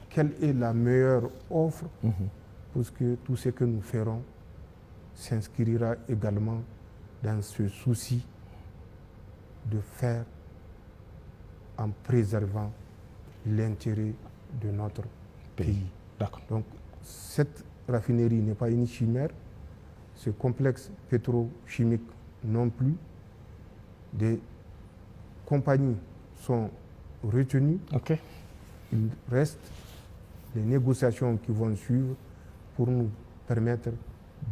quelle est la meilleure offre, parce que tout ce que nous ferons s'inscrira également dans ce souci de faire en préservant l'intérêt de notre pays. Donc, cette raffinerie n'est pas une chimère, ce complexe pétrochimique non plus. Des compagnies sont retenues. Il reste les négociations qui vont suivre pour nous permettre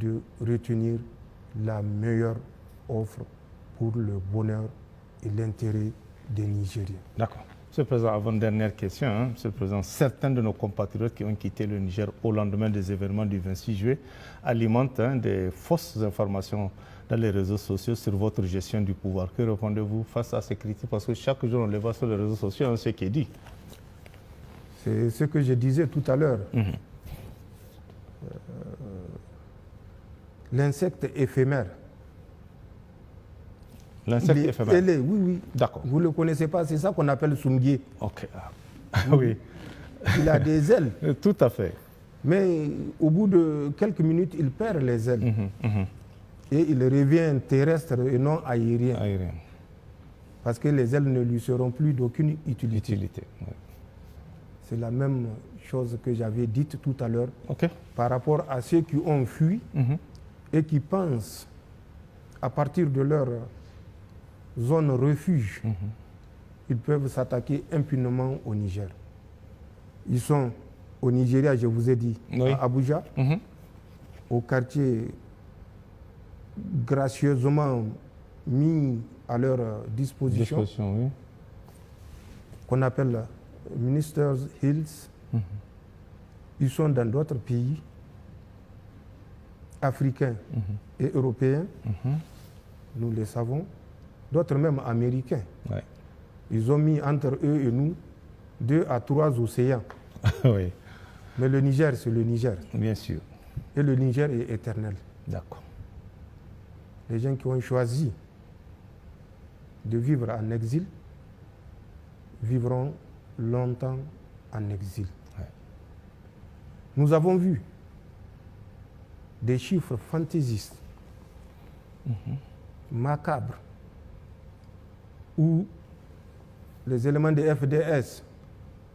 de retenir la meilleure offre pour le bonheur et l'intérêt des Nigériens. D'accord. Monsieur le Président, avant-dernière question. Monsieur le Président, certains de nos compatriotes qui ont quitté le Niger au lendemain des événements du 26 juillet alimentent des fausses informations dans les réseaux sociaux sur votre gestion du pouvoir. Que répondez-vous face à ces critiques? Parce que chaque jour, on les voit sur les réseaux sociaux, on sait ce qui est dit. C'est ce que je disais tout à l'heure. L'insecte éphémère. L'insecte éphémère. Oui. D'accord. Vous ne le connaissez pas, c'est ça qu'on appelle Soumgué. Oui. Il a des ailes. Tout à fait. Mais au bout de quelques minutes, il perd les ailes. Et il revient terrestre et non aérien. Parce que les ailes ne lui seront plus d'aucune utilité. C'est la même chose que j'avais dite tout à l'heure par rapport à ceux qui ont fui et qui pensent, à partir de leur zone refuge, ils peuvent s'attaquer impunément au Niger. Ils sont au Nigeria, je vous ai dit, à Abuja, au quartier gracieusement mis à leur disposition, qu'on appelle Ministers Hills. Ils sont dans d'autres pays africains et européens, nous le savons, d'autres même américains. Ils ont mis entre eux et nous 2 à 3 océans. Mais le Niger, c'est le Niger. Bien sûr. Et le Niger est éternel. D'accord. Les gens qui ont choisi de vivre en exil vivront longtemps en exil. Nous avons vu des chiffres fantaisistes, macabres, où les éléments de FDS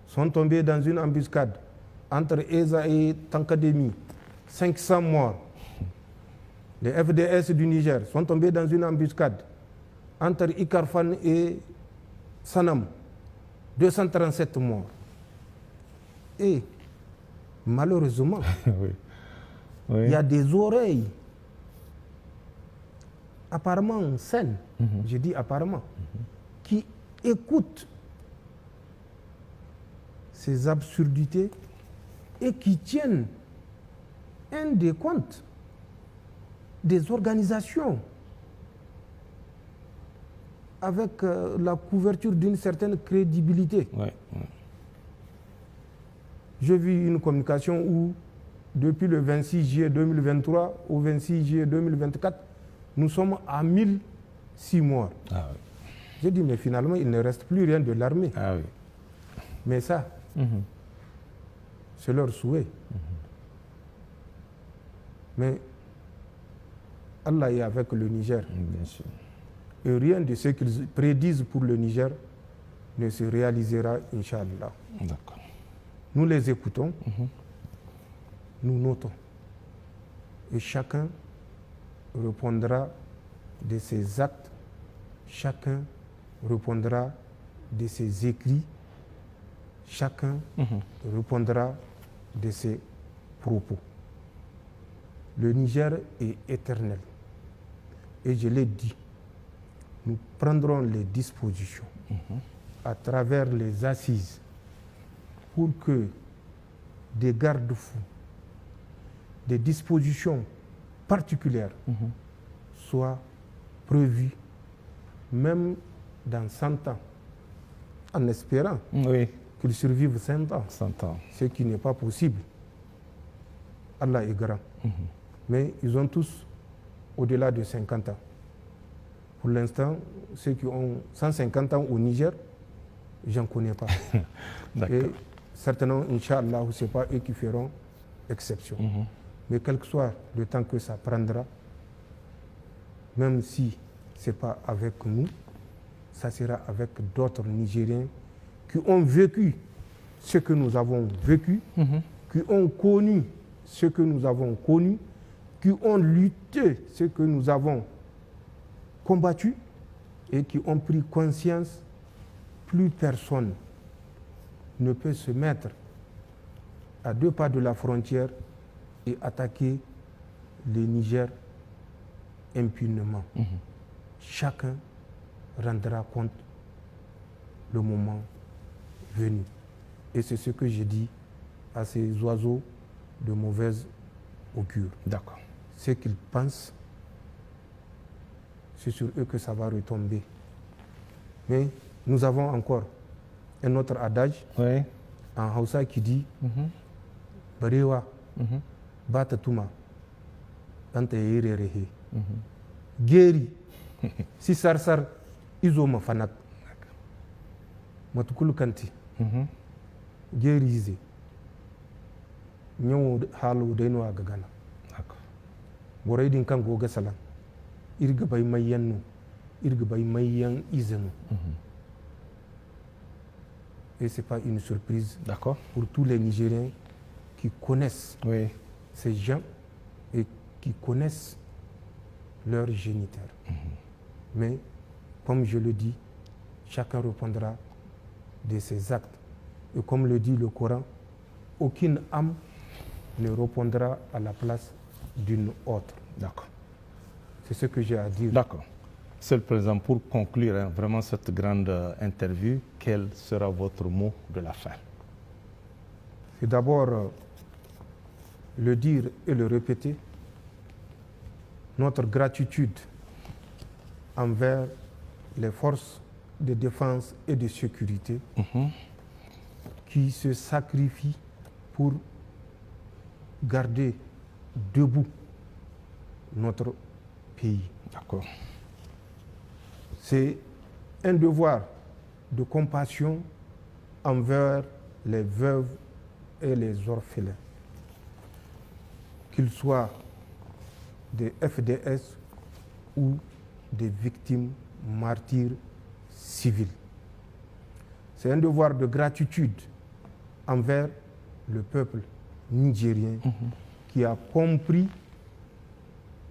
sont tombés dans une embuscade entre ESA et Tankademi. 500 morts. Les FDS du Niger sont tombés dans une embuscade entre Ikarfan et Sanam. 237 morts. Et malheureusement, Oui. Oui. il y a des oreilles apparemment saines, je dis apparemment, qui écoutent ces absurdités et qui tiennent un des comptes des organisations avec la couverture d'une certaine crédibilité. Oui. Oui. J'ai vu une communication où, depuis le 26 juillet 2023 au 26 juillet 2024, nous sommes à 1006 morts. Ah oui. J'ai dit, mais finalement, il ne reste plus rien de l'armée. Ah oui. Mais ça, c'est leur souhait. Mais Allah est avec le Niger. Bien sûr. Et rien de ce qu'ils prédisent pour le Niger ne se réalisera, Inch'Allah. D'accord. Nous les écoutons, nous notons. Et chacun répondra de ses actes, chacun répondra de ses écrits, chacun répondra de ses propos. Le Niger est éternel. Et je l'ai dit, nous prendrons les dispositions à travers les assises pour que des garde-fous, des dispositions particulières soient prévues, même dans 100 ans, en espérant Oui. qu'ils survivent 100 ans, 100 ans. ce qui n'est pas possible. Allah est grand. Mais ils ont tous au-delà de 50 ans. Pour l'instant, ceux qui ont 150 ans au Niger, je n'en connais pas. D'accord. Et certainement, Inch'Allah, ce n'est pas eux qui feront exception. Mais quel que soit le temps que ça prendra, même si ce n'est pas avec nous, ça sera avec d'autres Nigériens qui ont vécu ce que nous avons vécu, qui ont connu ce que nous avons connu, qui ont lutté ce que nous avons combattu et qui ont pris conscience, plus personne ne peut se mettre à 2 pas de la frontière et attaquer le Niger impunément. Chacun rendra compte le moment venu. Et c'est ce que je dis à ces oiseaux de mauvaise augure. D'accord. Ce qu'ils pensent, c'est sur eux que ça va retomber. Mais nous avons encore un autre adage Oui. en Hausa qui dit Barewa, Bata Tuma, Tanta Yererehe. Geri, si Sarsar, Izoma Fanak. Matukulu Kanti. Geri Ize. Nyon Halu Denwa Gagana. D'accord. Boraidin Kango Gasalan. Irgabay Mayanu. Irgabay Mayan Izenu. Et ce n'est pas une surprise D'accord. pour tous les Nigériens qui connaissent Oui. ces gens et qui connaissent leurs géniteurs. Mais, comme je le dis, chacun répondra de ses actes. Et comme le dit le Coran, aucune âme ne répondra à la place d'une autre. D'accord. C'est ce que j'ai à dire. D'accord. Monsieur le Président, pour conclure vraiment cette grande interview, quel sera votre mot de la fin? C'est d'abord le dire et le répéter, notre gratitude envers les forces de défense et de sécurité qui se sacrifient pour garder debout notre pays. D'accord. C'est un devoir de compassion envers les veuves et les orphelins, qu'ils soient des FDS ou des victimes martyrs civiles. c'est un devoir de gratitude envers le peuple nigérien qui a compris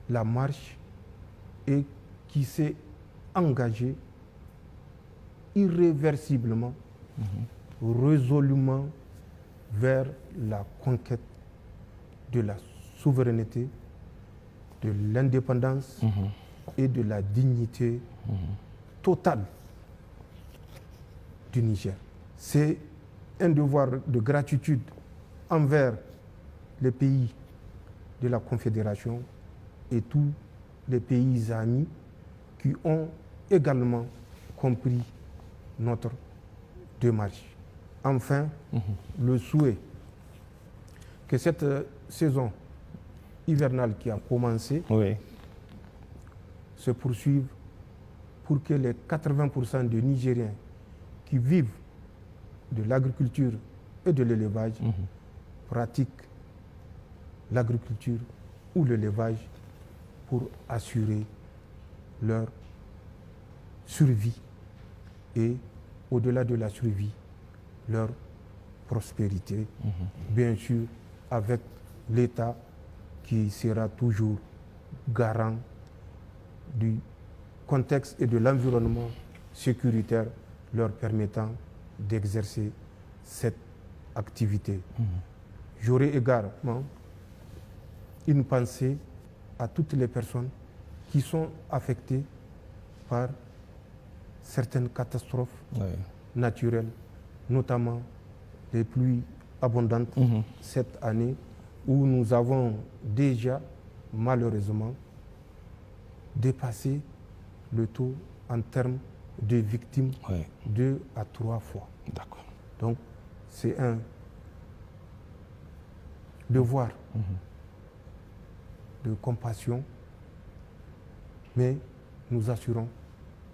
la marche et qui s'est engagé irréversiblement, résolument vers la conquête de la souveraineté, de l'indépendance et de la dignité totale du Niger. C'est un devoir de gratitude envers les pays de la Confédération et tous les pays amis qui ont également compris notre démarche. Enfin, le souhait que cette saison hivernale qui a commencé se poursuive pour que les 80% de Nigériens qui vivent de l'agriculture et de l'élevage pratiquent l'agriculture ou l'élevage pour assurer leur survie et, au-delà de la survie, leur prospérité, bien sûr avec l'État qui sera toujours garant du contexte et de l'environnement sécuritaire leur permettant d'exercer cette activité. J'aurai également une pensée à toutes les personnes qui sont affectées par certaines catastrophes naturelles, notamment les pluies abondantes cette année, où nous avons déjà malheureusement dépassé le taux en termes de victimes 2 à 3 fois. D'accord. Donc c'est un devoir de compassion, mais nous assurons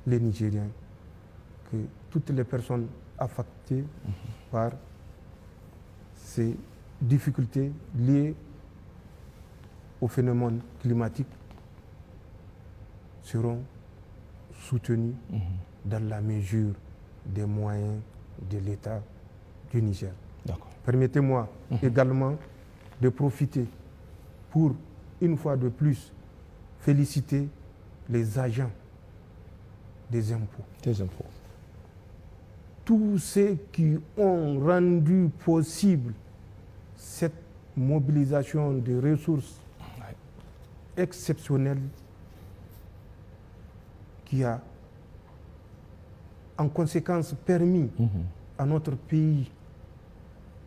les Nigériens que toutes les personnes affectées par ces difficultés liées au phénomène climatique seront soutenues dans la mesure des moyens de l'État du Niger. Permettez-moi également de profiter pour, une fois de plus, féliciter les agents des impôts. Tous ceux qui ont rendu possible cette mobilisation de ressources exceptionnelles qui a en conséquence permis à notre pays,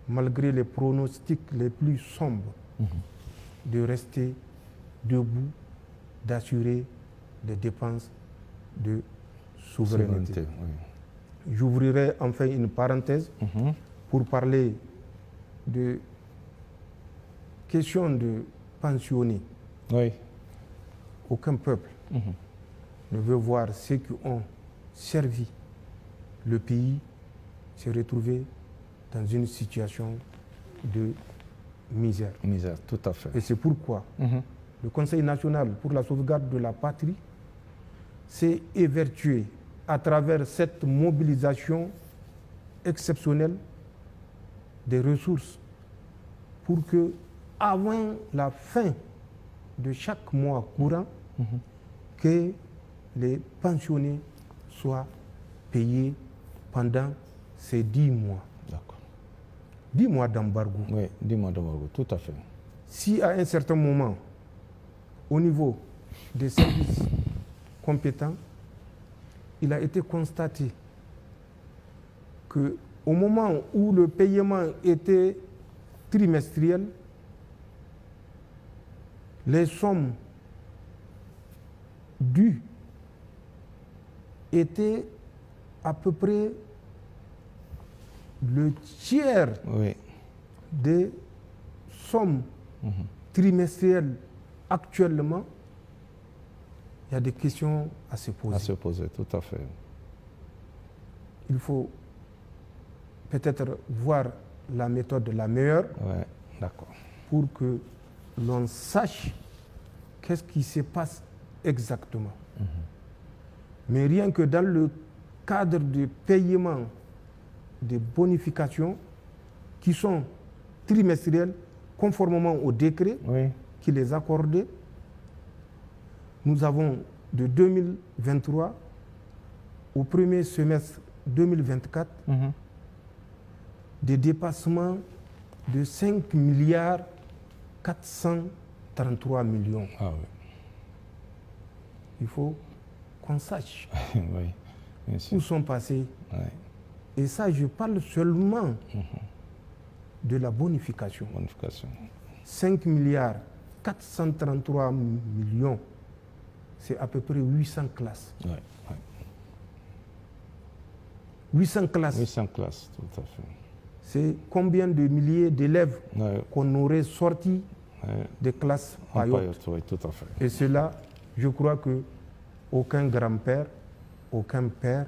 malgré les pronostics les plus sombres, de rester debout, d'assurer les dépenses de souveraineté. J'ouvrirai enfin une parenthèse pour parler de question de pensionnés. Aucun peuple ne veut voir ceux qui ont servi le pays se retrouver dans une situation de misère. Tout à fait. Et c'est pourquoi le Conseil national pour la sauvegarde de la patrie s'est évertué à travers cette mobilisation exceptionnelle des ressources pour que, avant la fin de chaque mois courant, que les pensionnés soient payés pendant ces 10 mois. 10 mois d'embargo. Oui, 10 mois d'embargo, tout à fait. Si à un certain moment, au niveau des services compétents, il a été constaté qu'au moment où le paiement était trimestriel, les sommes dues étaient à peu près le tiers des sommes trimestrielles actuellement. Il y a des questions à se poser. À se poser, tout à fait. Il faut peut-être voir la méthode la meilleure pour que l'on sache qu'est-ce qui se passe exactement. Mais rien que dans le cadre du paiement des bonifications qui sont trimestrielles, conformément au décret qui les accordait. Nous avons de 2023 au premier semestre 2024 des dépassements de 5 milliards 433 millions. Ah oui. Il faut qu'on sache oui, où sont passés. Et ça, je parle seulement de la bonification. 5 milliards 433 millions, c'est à peu près 800 classes. 800 classes. 800 classes, tout à fait. C'est combien de milliers d'élèves qu'on aurait sortis des classes payotes. Oui, tout à fait. Et cela, je crois que aucun grand-père, aucun père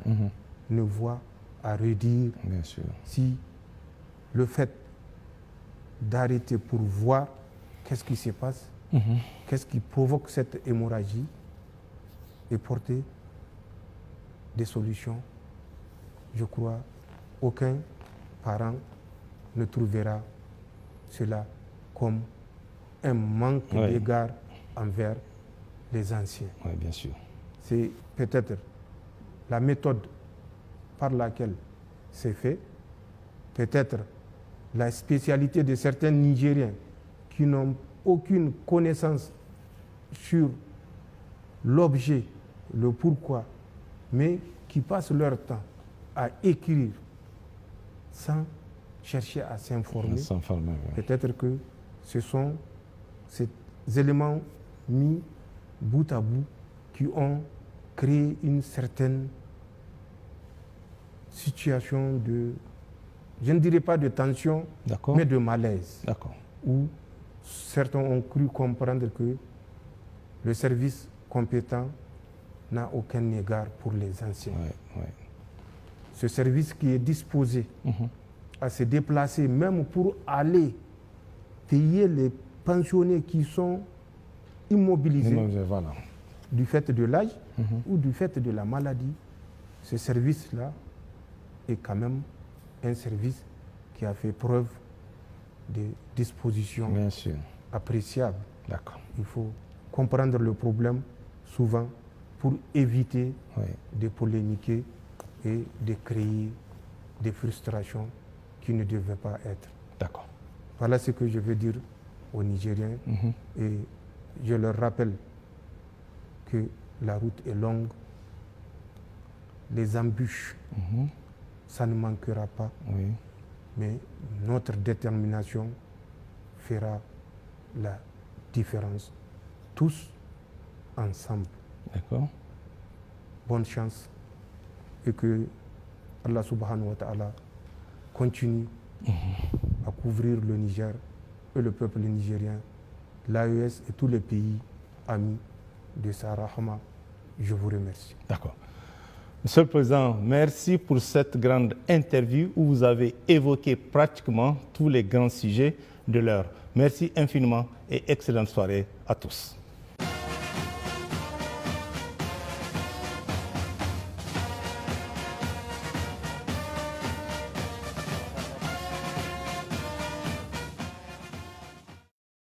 ne voit à redire. Bien sûr. Si le fait d'arrêter pour voir qu'est-ce qui se passe, qu'est-ce qui provoque cette hémorragie et porter des solutions, je crois aucun parent ne trouvera cela comme un manque d'égard envers les anciens. Oui, bien sûr. C'est peut-être la méthode par laquelle c'est fait, peut-être la spécialité de certains Nigériens qui n'ont aucune connaissance sur l'objet, le pourquoi, mais qui passent leur temps à écrire sans chercher à s'informer. Peut-être que ce sont ces éléments mis bout à bout qui ont créé une certaine situation de, je ne dirais pas de tension, mais de malaise. Où certains ont cru comprendre que le service compétent n'a aucun égard pour les anciens. Ce service qui est disposé à se déplacer, même pour aller payer les pensionnés qui sont immobilisés du fait de l'âge ou du fait de la maladie, ce service-là est quand même un service qui a fait preuve de dispositions appréciables. Il faut comprendre le problème souvent pour éviter de polémiquer et de créer des frustrations qui ne devaient pas être. Voilà ce que je veux dire aux Nigériens. Et je leur rappelle que la route est longue, les embûches, ça ne manquera pas, mais notre détermination fera la différence, tous ensemble. Bonne chance et que Allah subhanahu wa ta'ala continue à couvrir le Niger et le peuple nigérien, l'AES et tous les pays amis de sa rahma. Je vous remercie. Monsieur le Président, merci pour cette grande interview où vous avez évoqué pratiquement tous les grands sujets de l'heure. Merci infiniment et excellente soirée à tous.